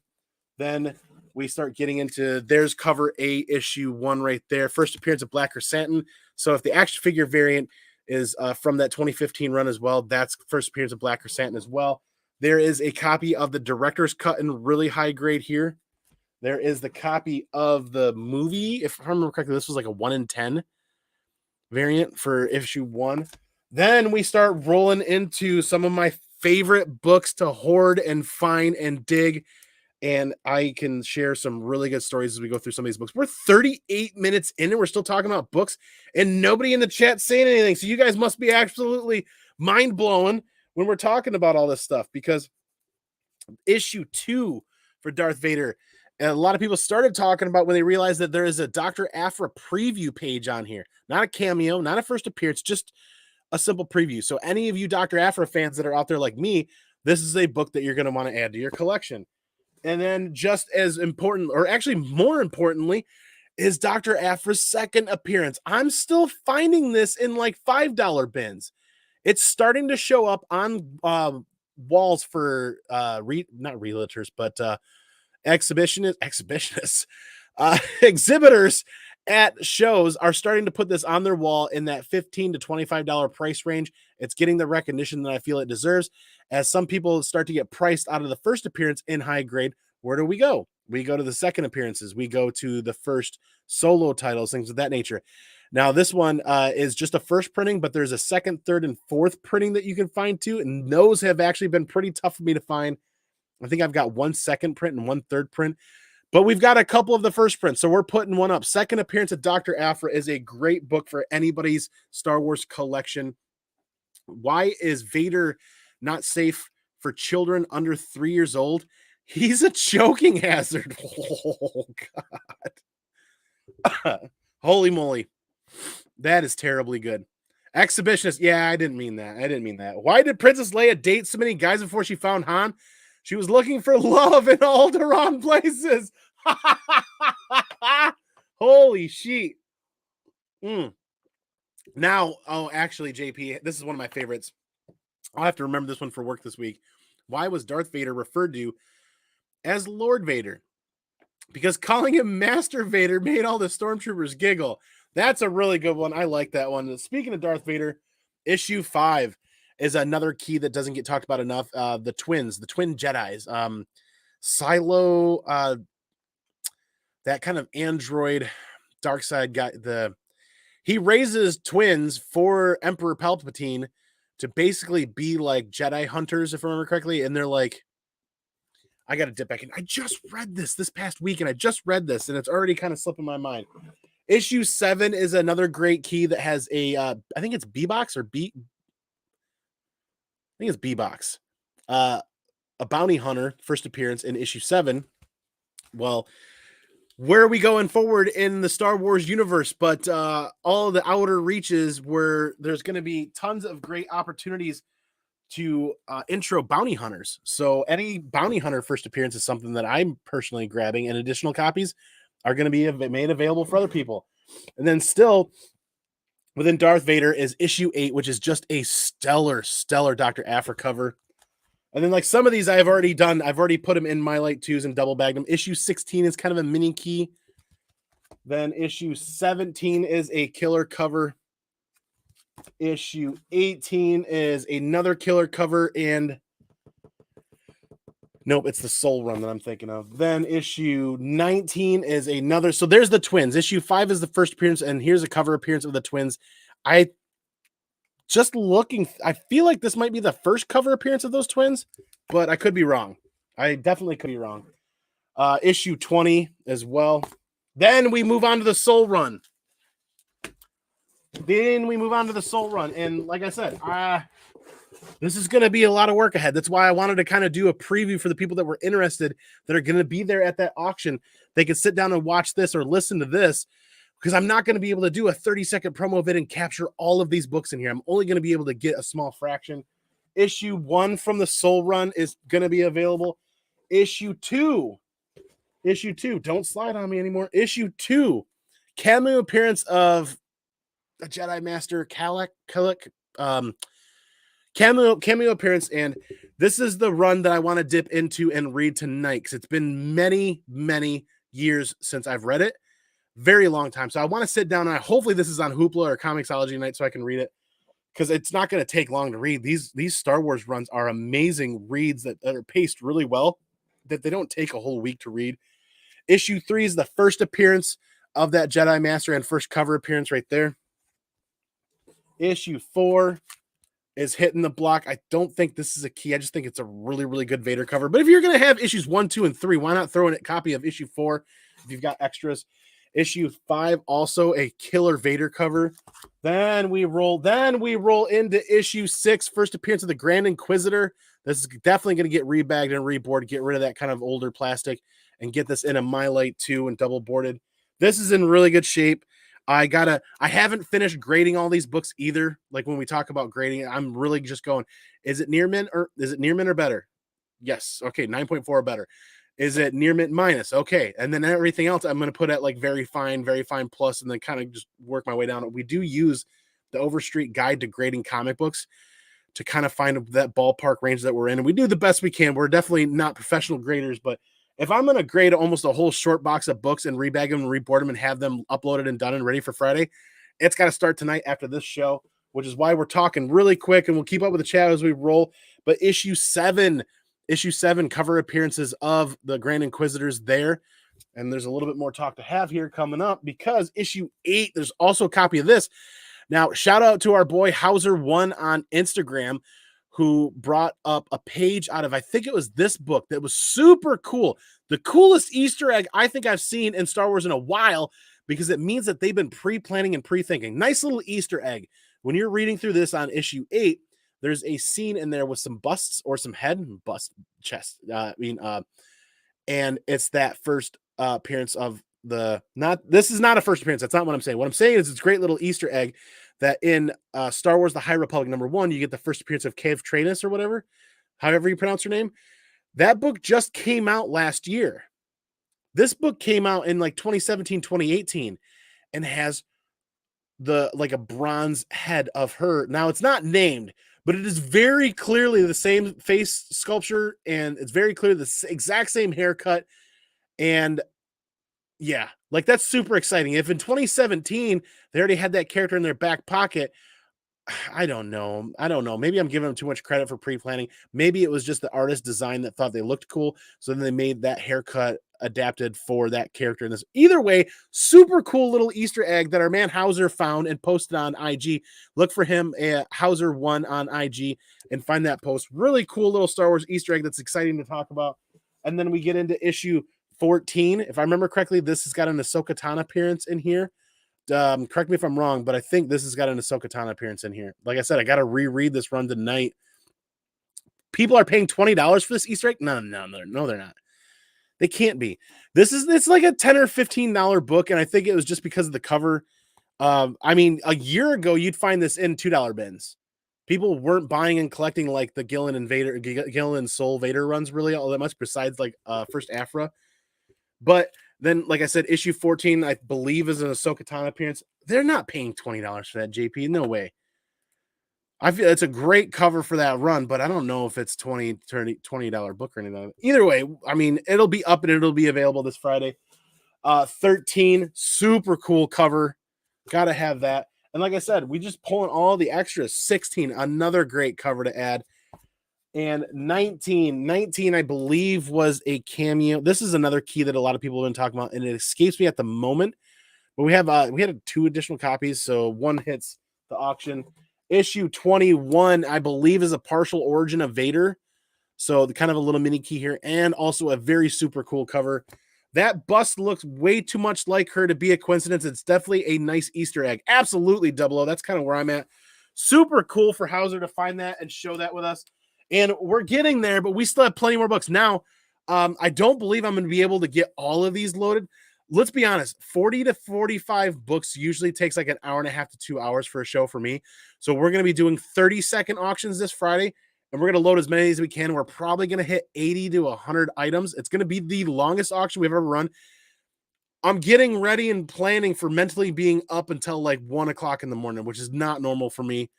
Then we start getting into, there's cover A, issue 1 right there. First appearance of Black Chrysanthemum. So if the action figure variant is from that 2015 run as well, that's first appearance of Black Chrysanthemum as well. There is a copy of the director's cut in really high grade here. There is the copy of the movie. If I remember correctly, this was like a 1 in 10 variant for issue 1. Then we start rolling into some of my favorite books to hoard and find and dig. And I can share some really good stories as we go through some of these books. We're 38 minutes in and we're still talking about books and nobody in the chat saying anything. So you guys must be absolutely mind blowing when we're talking about all this stuff, because issue 2 for Darth Vader, and a lot of people started talking about when they realized that there is a Dr. Aphra preview page on here. Not a cameo, not a first appearance, just a simple preview. So any of you Dr. Aphra fans that are out there like me, this is a book that you're going to want to add to your collection. And then just as important, or actually more importantly, is Dr. Aphra's second appearance. I'm still finding this in like $5 bins. It's starting to show up on walls for not realtors, but exhibitionists, exhibitors at shows are starting to put this on their wall in that $15 to $25 price range. It's getting the recognition that I feel it deserves. As some people start to get priced out of the first appearance in high grade, where do we go? We go to the second appearances. We go to the first solo titles, things of that nature. Now, this one is just a first printing, but there's a second, third, and fourth printing that you can find too. And those have actually been pretty tough for me to find. I think I've got one second print and one third print, but we've got a couple of the first prints. So we're putting one up. Second appearance of Dr. Aphra is a great book for anybody's Star Wars collection. Why is Vader not safe for children under 3 years old? He's a choking hazard. Oh, God. Holy moly. That is terribly good. Exhibitionist. Yeah, I didn't mean that. Why did Princess Leia date so many guys before she found Han? She was looking for love in all the wrong places. Holy shit. Now, actually, JP, this is one of my favorites. I'll have to remember this one for work this week. Why was Darth Vader referred to as Lord Vader? Because calling him Master Vader made all the stormtroopers giggle. That's a really good one. I like that one. Speaking of Darth Vader, issue 5 is another key that doesn't get talked about enough. The twin Jedis. Silo, that kind of android dark side guy. He raises twins for Emperor Palpatine to basically be like Jedi hunters, if I remember correctly. And they're like, I got to dip back in. I just read this past week, and and it's already kind of slipping my mind. Issue 7 is another great key that has a, I think it's B-Box or B. I think it's B-Box. A bounty hunter, first appearance in issue 7. Well, where are we going forward in the Star Wars universe? But all the outer reaches where there's going to be tons of great opportunities to intro bounty hunters. So any bounty hunter first appearance is something that I'm personally grabbing, and additional copies are going to be made available for other people. And then still within Darth Vader is issue 8, which is just a stellar Dr. Aphra cover. And then like some of these I've already done. I've already put them in my light 2s and double bagged them. Issue 16 is kind of a mini key. Then issue 17 is a killer cover. Issue 18 is another killer cover, and nope, it's the Soul Run that I'm thinking of. Then issue 19 is another. So there's the twins. Issue 5 is the first appearance, and here's a cover appearance of the twins. I feel like this might be the first cover appearance of those twins, but I could be wrong. I definitely could be wrong. Issue 20 as well. Then we move on to the Soul Run. And like I said, this is going to be a lot of work ahead. That's why I wanted to kind of do a preview for the people that were interested, that are going to be there at that auction. They could sit down and watch this or listen to this, because I'm not going to be able to do a 30-second promo vid and capture all of these books in here. I'm only going to be able to get a small fraction. Issue 1 from the Soul Run is going to be available. Issue 2, don't slide on me anymore. Issue 2, cameo appearance of a Jedi Master Kalak, cameo appearance, and this is the run that I want to dip into and read tonight, because it's been many years since I've read it. Very long time. So I want to sit down, and hopefully this is on Hoopla or Comixology night so I can read it, because it's not going to take long to read. These Star Wars runs are amazing reads that are paced really well, that they don't take a whole week to read. Issue 3 is the first appearance of that Jedi Master and first cover appearance right there. Issue 4 is hitting the block. I don't think this is a key. I just think it's a really good Vader cover. But if you're going to have issues 1, 2, and 3, why not throw in a copy of issue 4 if you've got extras? Issue 5, also a killer Vader cover. Then we roll into issue 6, first appearance of the Grand Inquisitor. This is definitely going to get rebagged and reboarded, get rid of that kind of older plastic, and get this in a My Light 2 and double boarded. This is in really good shape. I haven't finished grading all these books either. Like when we talk about grading, I'm really just going, is it near mint or better? Yes. Okay. 9.4 or better. Is it near mint minus? Okay. And then everything else I'm going to put at like very fine plus, and then kind of just work my way down. We do use the Overstreet Guide to Grading Comic Books to kind of find that ballpark range that we're in. And we do the best we can. We're definitely not professional graders, but if I'm going to grade almost a whole short box of books and rebag them and reboard them and have them uploaded and done and ready for Friday, it's got to start tonight after this show, which is why we're talking really quick, and we'll keep up with the chat as we roll. But issue 7 cover appearances of the Grand Inquisitors there. And there's a little bit more talk to have here coming up, because issue 8, there's also a copy of this. Now, shout out to our boy Hauser1 on Instagram, who brought up a page out of, I think it was this book, that was super cool. The coolest Easter egg I think I've seen in Star Wars in a while, because it means that they've been pre-planning and pre-thinking. Nice little Easter egg. When you're reading through this on issue 8, there's a scene in there with some busts or some chest. And it's that first appearance of this is not a first appearance. That's not what I'm saying. What I'm saying is it's a great little Easter egg that in Star Wars The High Republic #1, you get the first appearance of Kev Tranus or whatever, however you pronounce her name. That book just came out last year. This book came out in like 2017, 2018, and has like a bronze head of her. Now, it's not named, but it is very clearly the same face sculpture, and it's very clear the exact same haircut. And yeah, like that's super exciting. If in 2017 they already had that character in their back pocket, I don't know. I don't know. Maybe I'm giving them too much credit for pre-planning. Maybe it was just the artist design that thought they looked cool. So then they made that haircut adapted for that character in this. Either way, super cool little Easter egg that our man Hauser found and posted on IG. Look for him at Hauser1 on IG and find that post. Really cool little Star Wars Easter egg that's exciting to talk about. And then we get into issue 14. If I remember correctly, this has got an Ahsoka Tano appearance in here. Correct me if I'm wrong, but I think this has got an Ahsoka Tano appearance in here. Like I said, I got to reread this run tonight. People are paying $20 for this Easter egg? No, they're not. They can't be. It's like a $10 or $15 book, and I think it was just because of the cover. I mean, a year ago, you'd find this in $2 bins. People weren't buying and collecting like the Gillen and Soul Vader runs really all that much, besides like first Aphra. But then, like I said, issue 14, I believe, is an Ahsoka Tano appearance. They're not paying $20 for that, JP. No way. I feel it's a great cover for that run, but I don't know if it's $20 book or anything. Either way, I mean, it'll be up and it'll be available this Friday. 13, super cool cover. Gotta have that. And like I said, we just pulling all the extras. 16, another great cover to add. And 19, I believe, was a cameo. This is another key that a lot of people have been talking about, and it escapes me at the moment. But we had 2 additional copies, so one hits the auction. Issue 21, I believe, is a partial origin of Vader. So kind of a little mini key here, and also a very super cool cover. That bust looks way too much like her to be a coincidence. It's definitely a nice Easter egg. Absolutely, Double O. That's kind of where I'm at. Super cool for Hauser to find that and show that with us. And we're getting there, but we still have plenty more books. Now, I don't believe I'm going to be able to get all of these loaded. Let's be honest, 40 to 45 books usually takes like an hour and a half to 2 hours for a show for me. So we're going to be doing 30-second auctions this Friday, and we're going to load as many as we can. We're probably going to hit 80 to 100 items. It's going to be the longest auction we've ever run. I'm getting ready and planning for mentally being up until like 1 o'clock in the morning, which is not normal for me.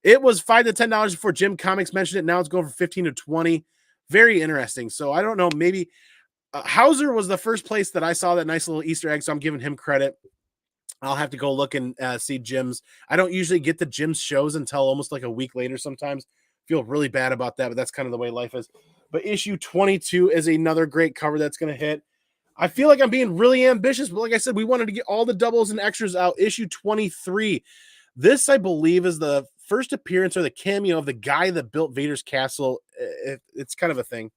It was $5 to $10 before Jim Comics mentioned it. Now it's going for 15 to 20. Very interesting. So I don't know. Maybe Hauser was the first place that I saw that nice little Easter egg, so I'm giving him credit. I'll have to go look and see Jim's. I don't usually get the Jim's shows until almost like a week later sometimes. Feel really bad about that, but that's kind of the way life is. But issue 22 is another great cover that's going to hit. I feel like I'm being really ambitious, but like I said, we wanted to get all the doubles and extras out. Issue 23. This, I believe, is the first appearance or the cameo of the guy that built Vader's castle. It's kind of a thing.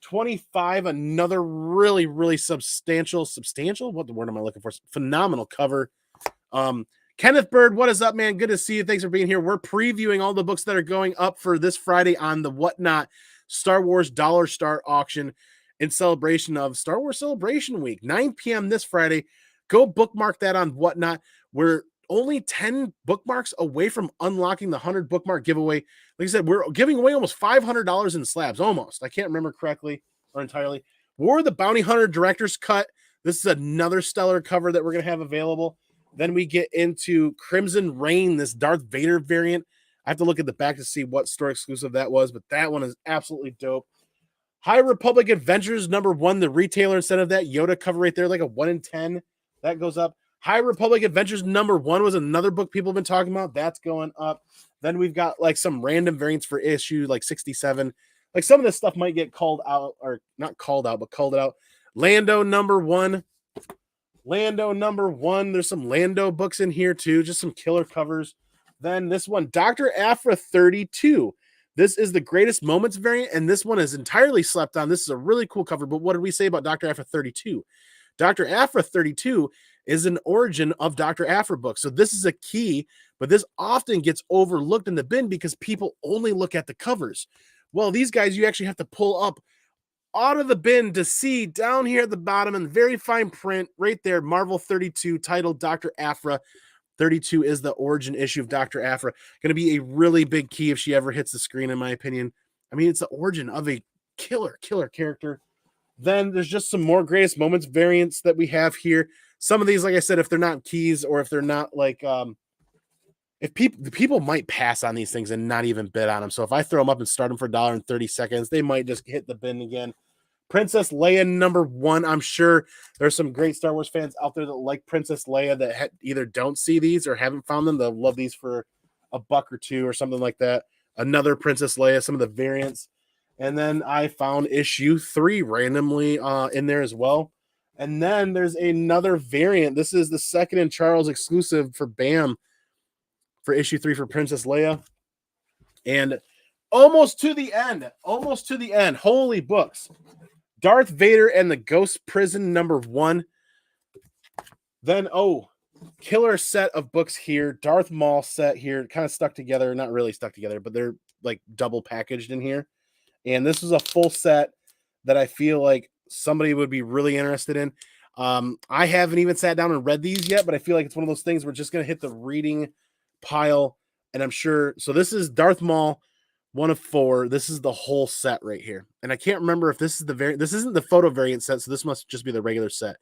25, another really, really substantial, what the word am I looking for? Phenomenal cover. Kenneth Bird, what is up, man? Good to see you. Thanks for being here. We're previewing all the books that are going up for this Friday on the Whatnot Star Wars Dollar Star auction in celebration of Star Wars Celebration Week, 9 p.m. this Friday. Go bookmark that on Whatnot. We're only 10 bookmarks away from unlocking the 100 bookmark giveaway. Like I said, we're giving away almost $500 in slabs. Almost. I can't remember correctly or entirely. War of the Bounty Hunter Director's Cut. This is another stellar cover that we're going to have available. Then we get into Crimson Reign, this Darth Vader variant. I have to look at the back to see what store exclusive that was, but that one is absolutely dope. High Republic Adventures #1, the retailer instead of that Yoda cover right there, like a 1 in 10. That goes up. High Republic Adventures #1 was another book people have been talking about. That's going up. Then we've got like some random variants for issue like 67. Like some of this stuff might get called out, or not called out, but called it out. Lando #1. There's some Lando books in here too, just some killer covers. Then this one, Dr. Aphra 32. This is the Greatest Moments variant, and this one is entirely slept on. This is a really cool cover, but what did we say about Dr. Aphra 32? Dr. Aphra 32 is an origin of Dr. Aphra book. So this is a key, but this often gets overlooked in the bin because people only look at the covers. Well, these guys, you actually have to pull up out of the bin to see down here at the bottom in very fine print right there, Marvel 32 titled Dr. Aphra. 32 is the origin issue of Dr. Aphra. Going to be a really big key if she ever hits the screen, in my opinion. I mean, it's the origin of a killer character. Then there's just some more Greatest Moments variants that we have here. Some of these, like I said, if they're not keys or if they're not like people might pass on these things and not even bid on them. So if I throw them up and start them for $1.30, they might just hit the bin again. Princess Leia #1. I'm sure there's some great Star Wars fans out there that like Princess Leia that either don't see these or haven't found them. They'll love these for $1 or $2 or something like that. Another Princess Leia, some of the variants. And then I found issue 3 randomly in there as well. And then there's another variant. This is the Second and Charles exclusive for BAM for issue 3 for Princess Leia. And almost to the end. Holy books. Darth Vader and the Ghost Prison #1. Then, killer set of books here. Darth Maul set here, kind of stuck together. Not really stuck together, but they're like double packaged in here. And this is a full set that I feel like somebody would be really interested in. I haven't even sat down and read these yet, but I feel like it's one of those things we're just going to hit the reading pile. And I'm sure. So this is Darth Maul, 1 of 4. This is the whole set right here. And I can't remember if this is the variant. This isn't the photo variant set, so this must just be the regular set.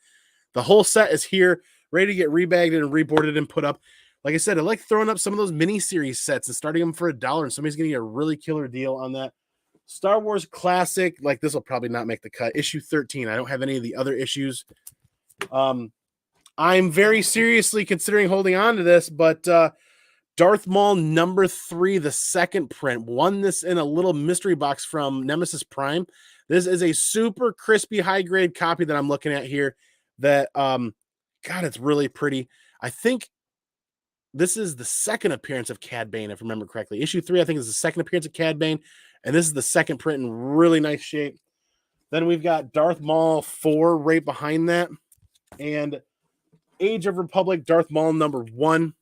The whole set is here, ready to get rebagged and reboarded and put up. Like I said, I like throwing up some of those mini-series sets and starting them for $1, and somebody's going to get a really killer deal on that. Star Wars Classic, like this will probably not make the cut. Issue 13. I don't have any of the other issues. I'm very seriously considering holding on to this, but Darth Maul #3, the second print, won this in a little mystery box from Nemesis Prime. This is a super crispy high-grade copy that I'm looking at here that, God, it's really pretty. I think this is the second appearance of Cad Bane, if I remember correctly. Issue 3, I think, is the second appearance of Cad Bane, and this is the second print in really nice shape. Then we've got Darth Maul 4 right behind that, and Age of Republic Darth Maul #1.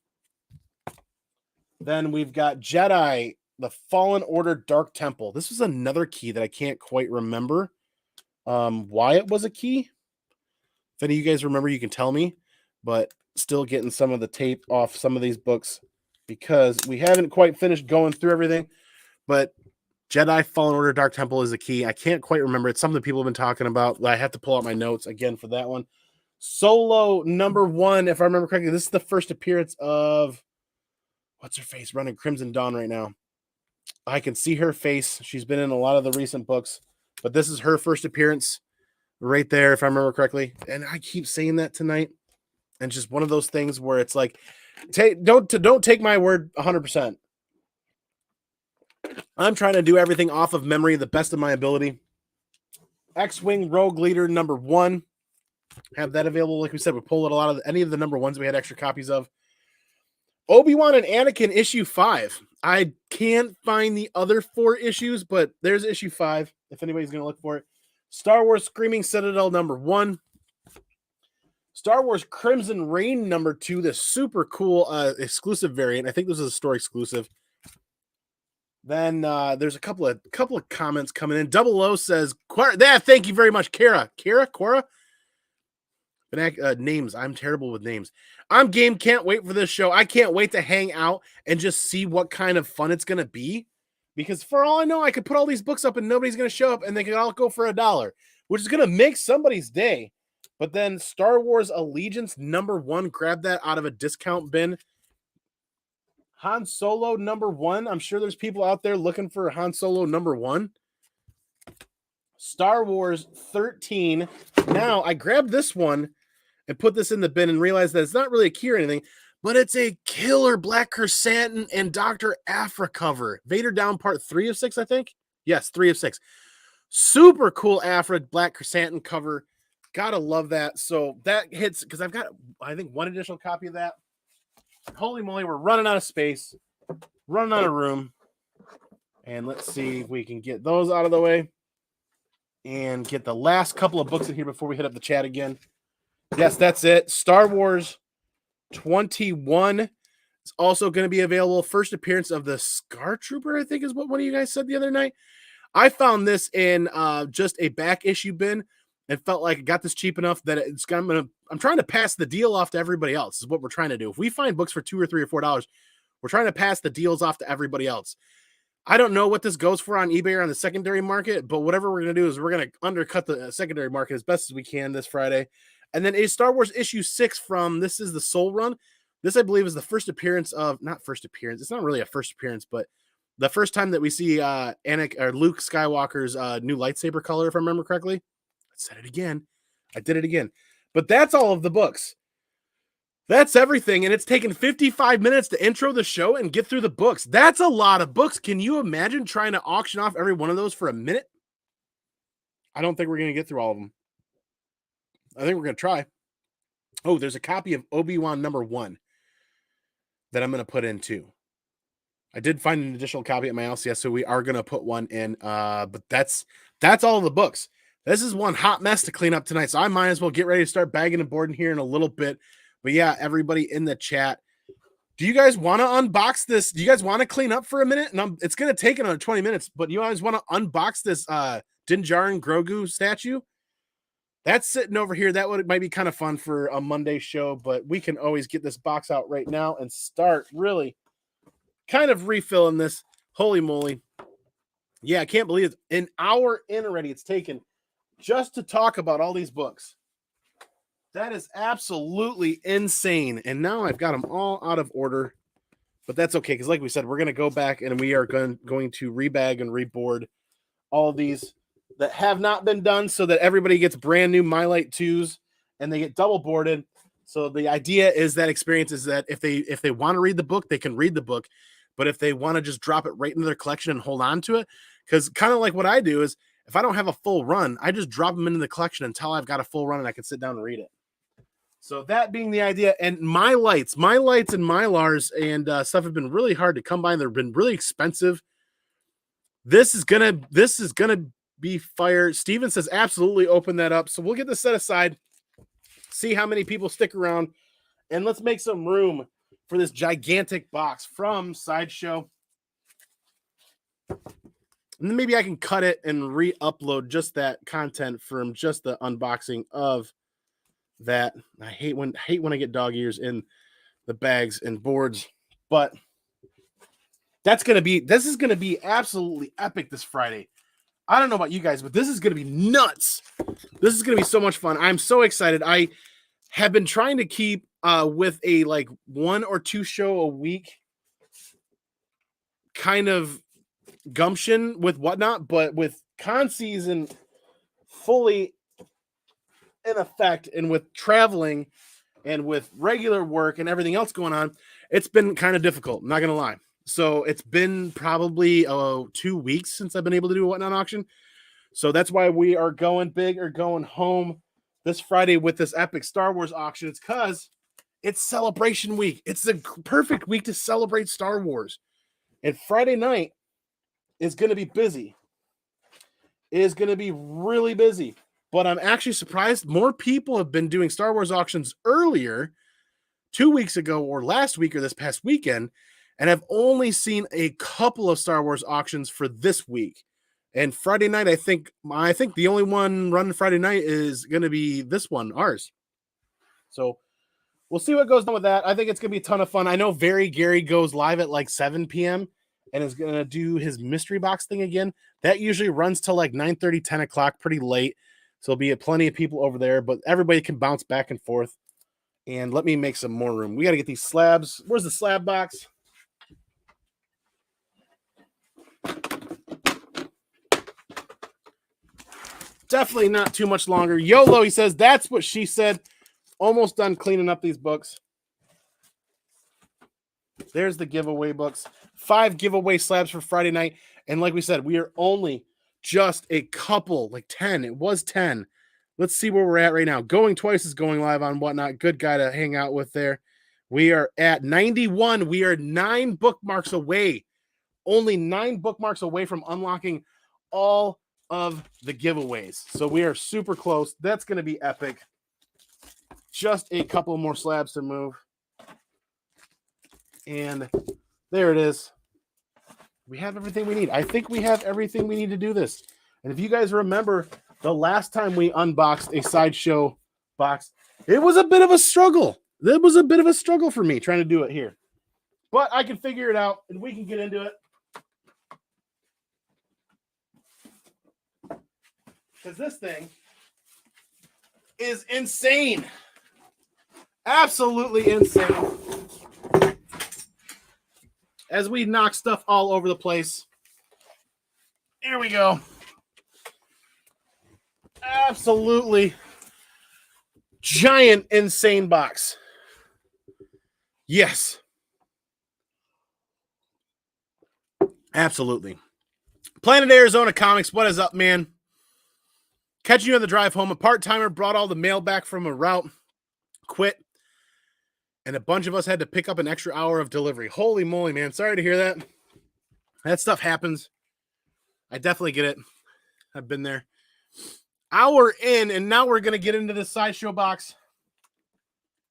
Then we've got Jedi, the Fallen Order Dark Temple. This was another key that I can't quite remember why it was a key. If any of you guys remember, you can tell me, but still getting some of the tape off some of these books because we haven't quite finished going through everything. But Jedi Fallen Order Dark Temple is a key. I can't quite remember. It's something that people have been talking about. I have to pull out my notes again for that one. Solo #1, if I remember correctly, this is the first appearance of what's her face running Crimson Dawn right now. I can see her face. She's been in a lot of the recent books, but this is her first appearance right there, if I remember correctly. And I keep saying that tonight. And just one of those things where it's like, don't take my word 100%. I'm trying to do everything off of memory, the best of my ability. X-Wing Rogue Leader #1. Have that available. Like we said, we pulled out a lot of any of the #1s we had extra copies of. Obi-Wan and Anakin issue 5. I can't find the other 4 issues, but there's issue 5 if anybody's going to look for it. Star Wars Screaming Citadel #1. Star Wars Crimson Reign #2, the super cool exclusive variant. I think this is a store exclusive. Then there's a couple of comments coming in. Double O says, thank you very much, Kara. Cora? Names. I'm terrible with names. I'm game. Can't wait for this show. I can't wait to hang out and just see what kind of fun it's going to be. Because for all I know, I could put all these books up and nobody's going to show up and they could all go for $1, which is going to make somebody's day. But then Star Wars Allegiance #1, grab that out of a discount bin. Han Solo #1. I'm sure there's people out there looking for Han Solo #1. Star Wars 13. Now, I grabbed this one and put this in the bin and realized that it's not really a key or anything, but it's a killer Black Chrysanthemum and Dr. Aphra cover. Vader Down Part 3 of 6, I think. Yes, 3 of 6. Super cool Aphra Black Chrysanthemum cover. Gotta love that. So that hits because I've got, I think, one additional copy of that. Holy moly, we're running out of space, running out of room. And let's see if we can get those out of the way and get the last couple of books in here before we hit up the chat again. Yes, that's it. Star Wars 21 is also going to be available. First appearance of the Scar Trooper, I think is what one of you guys said the other night. I found this in just a back issue bin and felt like I got this cheap enough that I'm trying to pass the deal off to everybody else is what we're trying to do. If we find books for $2 or $3 or $4, we're trying to pass the deals off to everybody else. I don't know what this goes for on eBay or on the secondary market, but whatever we're going to do is we're going to undercut the secondary market as best as we can this Friday. And then a Star Wars issue 6 from, this is the Soul Run. This, I believe, is the first appearance of, not first appearance, it's not really a first appearance, but the first time that we see Luke Skywalker's new lightsaber color, if I remember correctly. I said it again. I did it again. But that's all of the books. That's everything, and it's taken 55 minutes to intro the show and get through the books. That's a lot of books. Can you imagine trying to auction off every one of those for a minute? I don't think we're going to get through all of them. I think we're going to try. Oh, there's a copy of Obi-Wan #1 that I'm going to put in too. I did find an additional copy at my LCS, so we are going to put one in. But that's all of the books. This is one hot mess to clean up tonight, so I might as well get ready to start bagging and boarding here in a little bit. But yeah, everybody in the chat, do you guys want to unbox this? Do you guys want to clean up for a minute? And it's going to take another 20 minutes, but you guys want to unbox this Din Djarin Grogu statue? That's sitting over here. That might be kind of fun for a Monday show, but we can always get this box out right now and start really kind of refilling this. Holy moly. Yeah, I can't believe it's an hour in already it's taken just to talk about all these books. That is absolutely insane. And now I've got them all out of order, but that's okay. Because like we said, we're going to go back and we are going to rebag and reboard all these that have not been done so that everybody gets brand new My Light 2s and they get double boarded. So the idea is that experience is that if they want to read the book, they can read the book. But if they want to just drop it right into their collection and hold on to it, because kind of like what I do is if I don't have a full run, I just drop them into the collection until I've got a full run and I can sit down and read it. So that being the idea, and my lights and Mylars and stuff have been really hard to come by. They've been really expensive. This is gonna be fire. Steven says absolutely open that up. So we'll get this set aside, see how many people stick around, and let's make some room for this gigantic box from Sideshow. And then maybe I can cut it and re-upload just that content from just the unboxing of that. I hate when I get dog ears in the bags and boards, but this is gonna be absolutely epic this Friday. I don't know about you guys, but this is gonna be nuts. This is gonna be so much fun. I'm so excited. I have been trying to keep with a like 1 or 2 show a week kind of gumption with whatnot, but with con season fully in effect and with traveling and with regular work and everything else going on, it's been kind of difficult. I'm not gonna lie. So it's been probably 2 weeks since I've been able to do a whatnot auction. So that's why we are going big or going home this Friday with this epic Star Wars auction. It's because it's celebration week. It's the perfect week to celebrate Star Wars. And Friday night is going to be busy. It is going to be really busy. But I'm actually surprised more people have been doing Star Wars auctions earlier, 2 weeks ago or last week or this past weekend, and I've only seen a couple of Star Wars auctions for this week. And Friday night, I think the only one running Friday night is going to be this one, ours. So we'll see what goes on with that. I think it's going to be a ton of fun. I know Very Gary goes live at like 7 p.m. and is going to do his mystery box thing again. That usually runs till like 9:30, 10 o'clock, pretty late. So there'll be plenty of people over there, but everybody can bounce back and forth. And let me make some more room. We got to get these slabs. Where's the slab box? Definitely not too much longer. YOLO, he says, that's what she said. Almost done cleaning up these books. There's the giveaway books. 5 giveaway slabs for Friday night. And like we said, we are only just a couple, like 10. It was 10. Let's see where we're at right now. Going Twice is going live on Whatnot. Good guy to hang out with there. We are at 91. We are 9 bookmarks away. Only 9 bookmarks away from unlocking all of the giveaways. So we are super close. That's going to be epic. Just a couple more slabs to move. And there it is. We have everything we need. I think we have everything we need to do this. And if you guys remember the last time we unboxed a Sideshow box, it was a bit of a struggle. It was a bit of a struggle for me trying to do it here. But I can figure it out and we can get into it. Because this thing is insane. Absolutely insane. as we knock stuff all over the place. Here we go. Absolutely giant, insane box. Yes. Absolutely. Planet Arizona Comics, what is up, man? Catching you on the drive home. A part-timer brought all the mail back from a route, quit, and a bunch of us had to pick up an extra hour of delivery. Holy moly, man. Sorry to hear that. That stuff happens. I definitely get it. I've been there. Hour in, and now we're going to get into the Sideshow Box.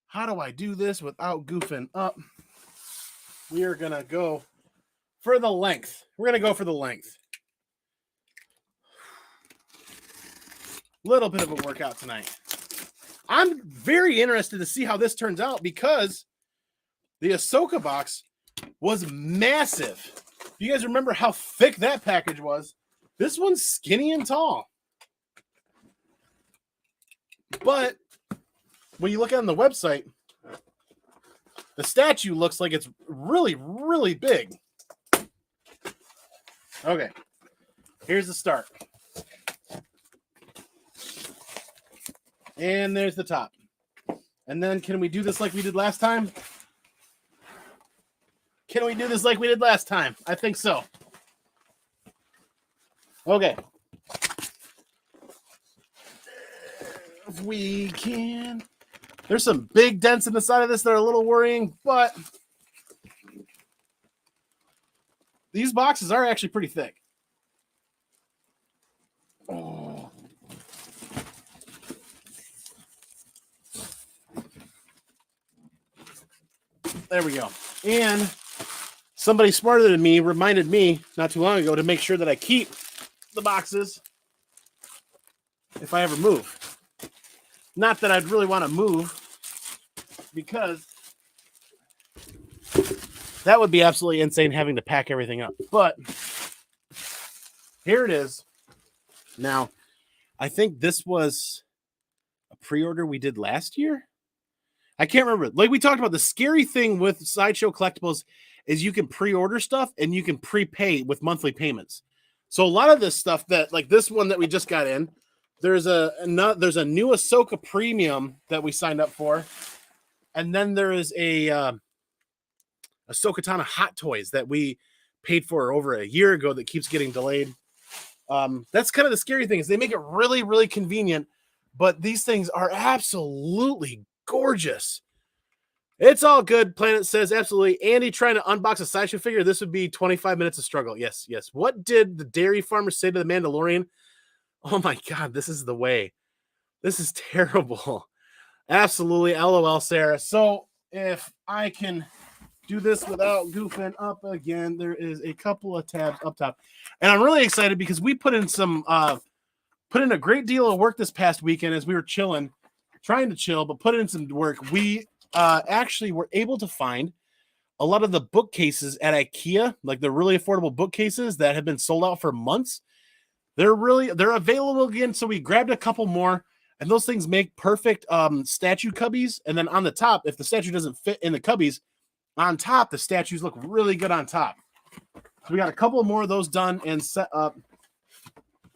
How do I do this without goofing up? We are going to go for the length. We're going to go for the length. Little bit of a workout tonight. I'm very interested to see how this turns out because the Ahsoka box was massive. You guys remember how thick that package was? This one's skinny and tall. But when you look on the website, the statue looks like it's really, really big. Okay, here's the start. And there's the top. And then can we do this like we did last time? Can we do this like we did last time? I think so. Okay. If we can. There's some big dents in the side of this that are a little worrying, but these boxes are actually pretty thick. Oh. There we go. And somebody smarter than me reminded me not too long ago to make sure that I keep the boxes if I ever move. Not that I'd really want to move, because that would be absolutely insane having to pack everything up. But here it is. Now, I think this was a pre-order we did last year. I can't remember. Like we talked about, the scary thing with Sideshow Collectibles is you can pre-order stuff and you can prepay with monthly payments. So a lot of this stuff that, like this one that we just got in, there's a new Ahsoka Premium that we signed up for, and then there is a Ahsoka Tana Hot Toys that we paid for over a year ago that keeps getting delayed. That's kind of the scary thing, is they make it really, really convenient, but these things are absolutely gorgeous. It's all good. Planet says, absolutely. Andy trying to unbox a Sideshow figure. This would be 25 minutes of struggle. Yes, yes. What did the dairy farmer say to the Mandalorian? Oh my God, this is the way. This is terrible. Absolutely. LOL, Sarah. So if I can do this without goofing up again, there is a couple of tabs up top. And I'm really excited because we put in a great deal of work this past weekend as we were trying to chill, but put in some work. We actually were able to find a lot of the bookcases at IKEA, like the really affordable bookcases that have been sold out for months. They're available again. So we grabbed a couple more, and those things make perfect statue cubbies. And then on the top, if the statue doesn't fit in the cubbies, on top, the statues look really good on top. So we got a couple more of those done and set up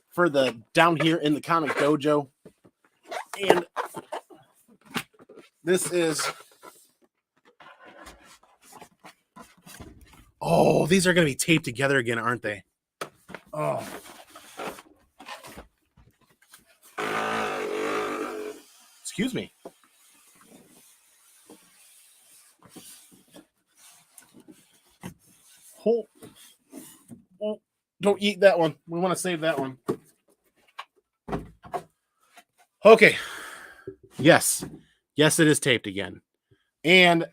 for the down here in the comic dojo. And this is, oh, these are going to be taped together again, aren't they? Oh. Excuse me. Oh, don't eat that one. We want to save that one. Okay. Yes. Yes, it is taped again. And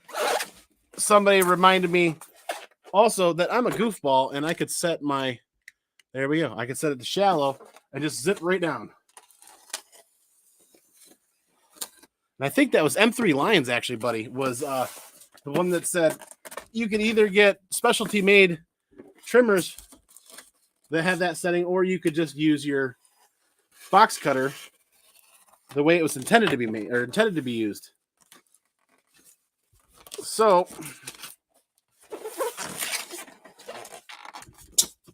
somebody reminded me also that I'm a goofball and I could set there we go. I could set it to shallow and just zip right down. And I think that was M3 Lions, actually, buddy, was the one that said you can either get specialty made trimmers that have that setting, or you could just use your box cutter the way it was intended to be made or intended to be used. So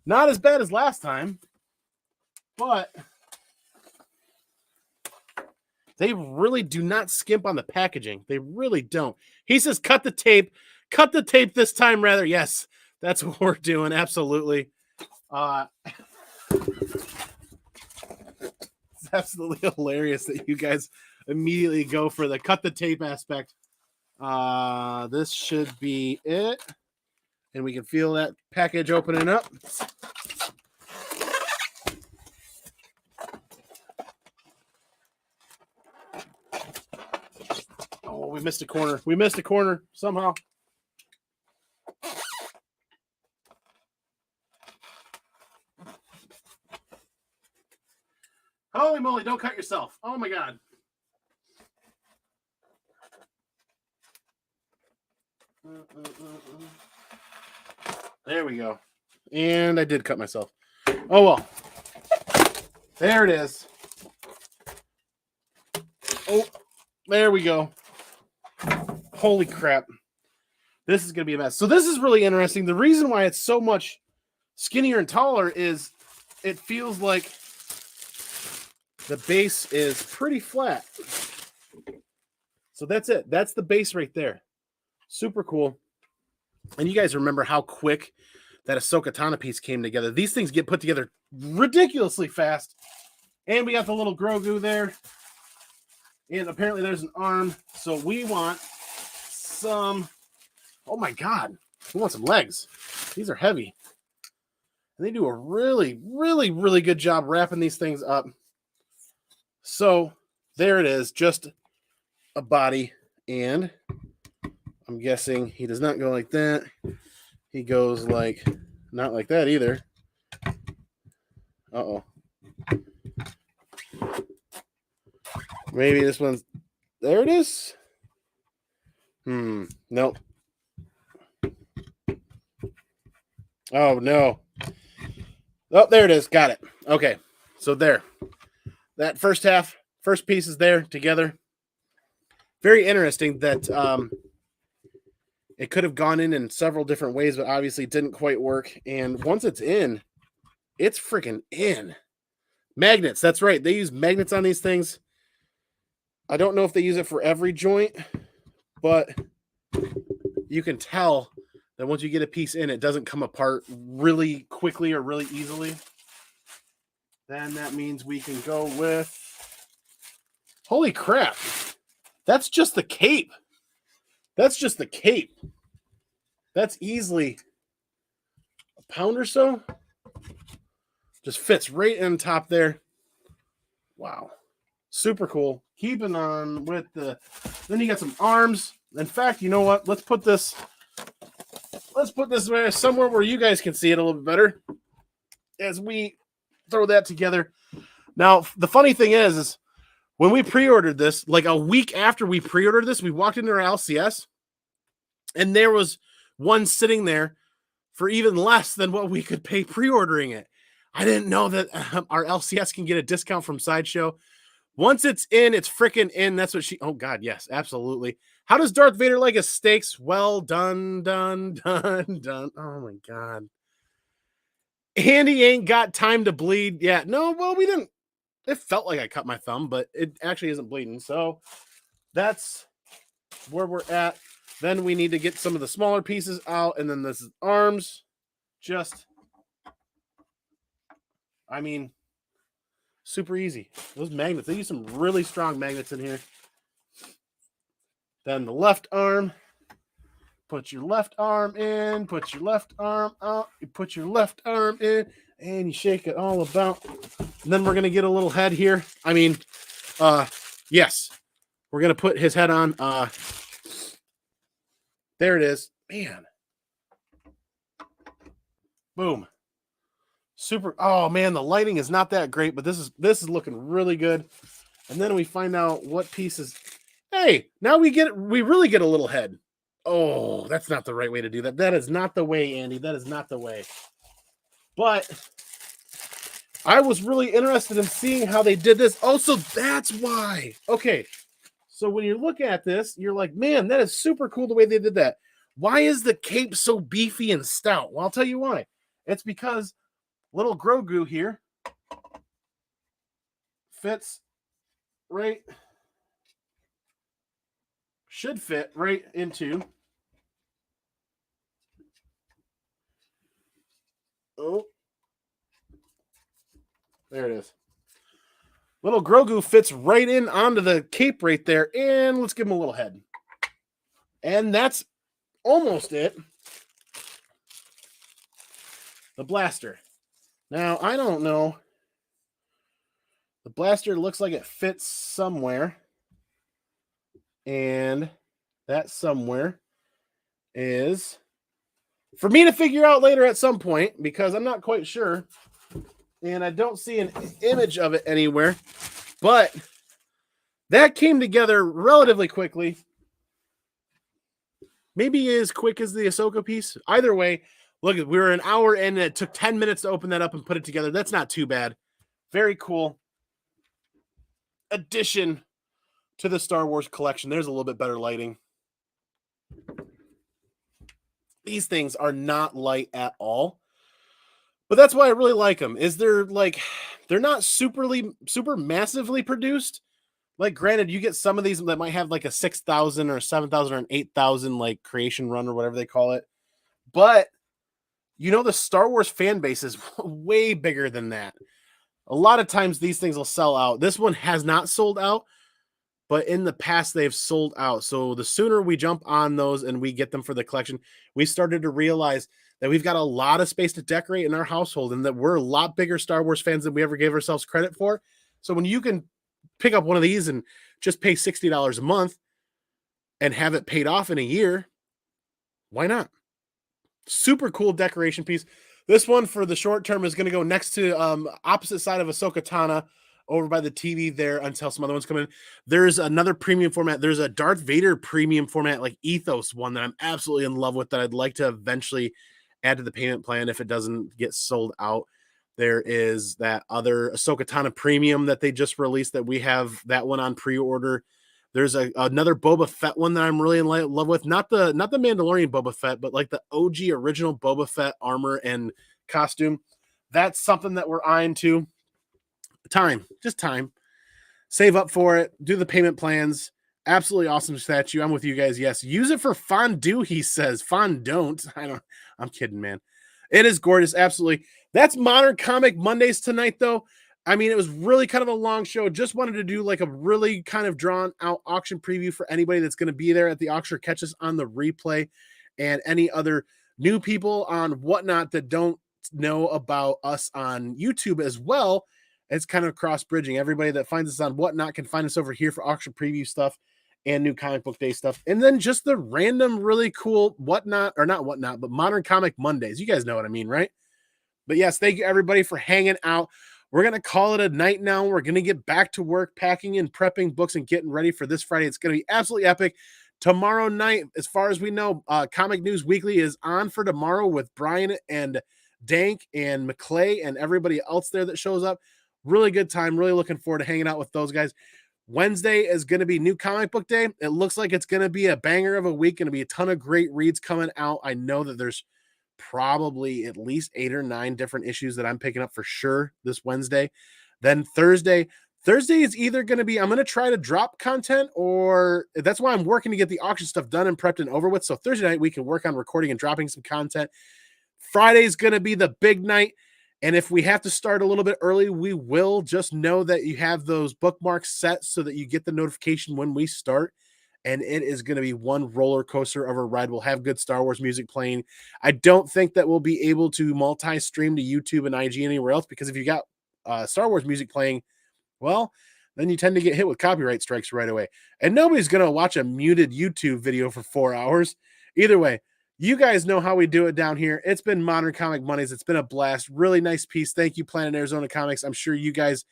Not as bad as last time, but they really do not skimp on the packaging. They really don't. He says, cut the tape. Cut the tape this time, rather. Yes, that's what we're doing. Absolutely. It's absolutely hilarious that you guys immediately go for the cut the tape aspect. This should be it. And we can feel that package opening up. Oh, we missed a corner. We missed a corner somehow. Holy moly, don't cut yourself. Oh my God. There we go. And I did cut myself. Oh well. There it is. Oh, there we go. Holy crap. This is going to be a mess. So this is really interesting. The reason why it's so much skinnier and taller is it feels like the base is pretty flat. So that's it. That's the base right there. Super cool. And you guys remember how quick that Ahsoka Tano piece came together. These things get put together ridiculously fast. And we got the little Grogu there. And apparently there's an arm. So we want some... Oh my God. We want some legs. These are heavy. And they do a really, really, really good job wrapping these things up. So there it is. Just a body. And I'm guessing he does not go like that. He goes like... Not like that either. Uh-oh. Maybe this one's... There it is. Nope. Oh, no. Oh, there it is. Got it. Okay. So there. That first piece is there together. Very interesting that it could have gone in several different ways, but obviously it didn't quite work. And once it's in, it's freaking in. Magnets. That's right. They use magnets on these things. I don't know if they use it for every joint, but you can tell that once you get a piece in, it doesn't come apart really quickly or really easily. Then that means we can go with... Holy crap. That's just the cape. That's just the cape. That's easily a pound or so. Just fits right in top there. Wow. Super cool. Keeping on with the... Then you got some arms. In fact, you know what? Let's put this somewhere where you guys can see it a little bit better as we throw that together. Now, the funny thing is when we pre-ordered this, like a week after we pre-ordered this, we walked into our LCS and there was one sitting there for even less than what we could pay pre-ordering it. I didn't know that our LCS can get a discount from Sideshow. Once it's in, it's freaking in. That's what she... Oh, God, yes, absolutely. How does Darth Vader like his steaks? Well done, done, done, done. Oh, my God. Andy ain't got time to bleed yet. No, well, we didn't. It felt like I cut my thumb, but it actually isn't bleeding. So that's where we're at. Then we need to get some of the smaller pieces out. And then this is arms. Just, I mean... Super easy. Those magnets, they use some really strong magnets in here. Then the left arm. Put your left arm in. Put your left arm out. You put your left arm in. And you shake it all about. And then we're going to get a little head here. I mean, yes. We're going to put his head on. There it is. Man. Boom. Super. Oh man, the lighting is not that great, but this is looking really good. And then we find out what pieces. Hey, now we really get a little head. Oh, that's not the right way to do that. That is not the way, Andy. That is not the way. But I was really interested in seeing how they did this. Oh, so that's why. Okay. So when you look at this, you're like, man, that is super cool the way they did that. Why is the cape so beefy and stout? Well, I'll tell you why. It's because Little Grogu here fits right, should fit right into, oh, there it is. Little Grogu fits right in onto the cape right there, and let's give him a little head. And that's almost it. The blaster. Now, I don't know. The blaster looks like it fits somewhere. And that somewhere is for me to figure out later at some point, because I'm not quite sure. And I don't see an image of it anywhere. But that came together relatively quickly. Maybe as quick as the Ahsoka piece. Either way, look, we were an hour in and it took 10 minutes to open that up and put it together. That's not too bad. Very cool addition to the Star Wars collection. There's a little bit better lighting. These things are not light at all. But that's why I really like them. Is they're not super massively produced. Like, granted, you get some of these that might have like a 6,000 or 7,000 or an 8,000 like creation run or whatever they call it. But you know, the Star Wars fan base is way bigger than that. A lot of times these things will sell out. This one has not sold out, but in the past they've sold out. So the sooner we jump on those and we get them for the collection, we started to realize that we've got a lot of space to decorate in our household and that we're a lot bigger Star Wars fans than we ever gave ourselves credit for. So when you can pick up one of these and just pay $60 a month and have it paid off in a year, why not? Super cool decoration piece. This one for the short term is going to go next to opposite side of Ahsoka Tano over by the TV there until some other ones come in. There's another premium format. There's a Darth Vader premium format, like Ethos one that I'm absolutely in love with that I'd like to eventually add to the payment plan if it doesn't get sold out. There is that other Ahsoka Tano premium that they just released that we have that one on pre-order. There's another Boba Fett one that I'm really in love with. Not the Mandalorian Boba Fett, but like the OG original Boba Fett armor and costume. That's something that we're eyeing to. Just time. Save up for it. Do the payment plans. Absolutely awesome statue. I'm with you guys. Yes. Use it for fondue, he says. Fondant. I'm kidding, man. It is gorgeous. Absolutely. That's Modern Comic Mondaze tonight, though. I mean, it was really kind of a long show. Just wanted to do like a really kind of drawn out auction preview for anybody that's going to be there at the auction or catch us on the replay, and any other new people on Whatnot that don't know about us on YouTube as well. It's kind of cross bridging. Everybody that finds us on Whatnot can find us over here for auction preview stuff and new comic book day stuff. And then just the random, really cool Whatnot, or not Whatnot, but Modern Comic Mondaze. You guys know what I mean, right? But yes, thank you everybody for hanging out. We're going to call it a night now. We're going to get back to work, packing and prepping books and getting ready for this Friday. It's going to be absolutely epic. Tomorrow night, as far as we know, Comic News Weekly is on for tomorrow with Brian and Dank and McClay and everybody else there that shows up. Really good time. Really looking forward to hanging out with those guys. Wednesday is going to be New Comic Book Day. It looks like it's going to be a banger of a week. Going to be a ton of great reads coming out. I know that there's probably at least 8 or 9 different issues that I'm picking up for sure this Wednesday. Then Thursday is either going to be, I'm going to try to drop content, or that's why I'm working to get the auction stuff done and prepped and over with. So Thursday night we can work on recording and dropping some content. Friday is going to be the big night. And if we have to start a little bit early, we will. Just know that you have those bookmarks set so that you get the notification when we start. And it is going to be one roller coaster of a ride. We'll have good Star Wars music playing. I don't think that we'll be able to multi-stream to YouTube and IG anywhere else, because if you got Star Wars music playing, well, then you tend to get hit with copyright strikes right away. And nobody's going to watch a muted YouTube video for 4 hours. Either way, you guys know how we do it down here. It's been Modern Comic Mondaze. It's been a blast. Really nice piece. Thank you, Planet Arizona Comics. I'm sure you guys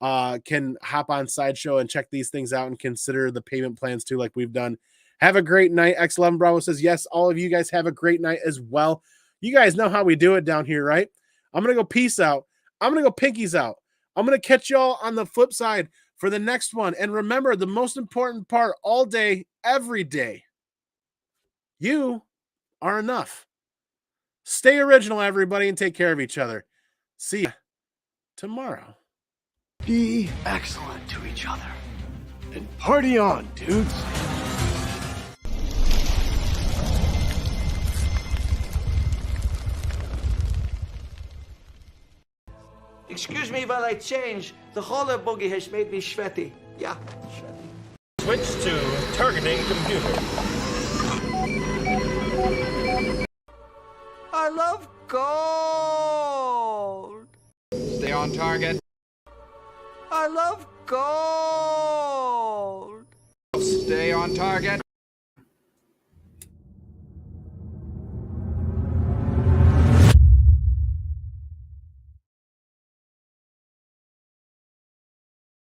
can hop on Sideshow and check these things out and consider the payment plans too, like we've done. Have a great night. X11 Bravo says, yes, all of you guys have a great night as well. You guys know how we do it down here, right? I'm going to go peace out. I'm going to go pinkies out. I'm going to catch y'all on the flip side for the next one. And remember, the most important part all day, every day, you are enough. Stay original, everybody, and take care of each other. See ya tomorrow. Be excellent to each other. And party on, dudes. Excuse me while I change. The holler boogie has made me sweaty. Yeah, sweaty. Switch to targeting computer. I love gold. Stay on target. I love gold. Stay on target.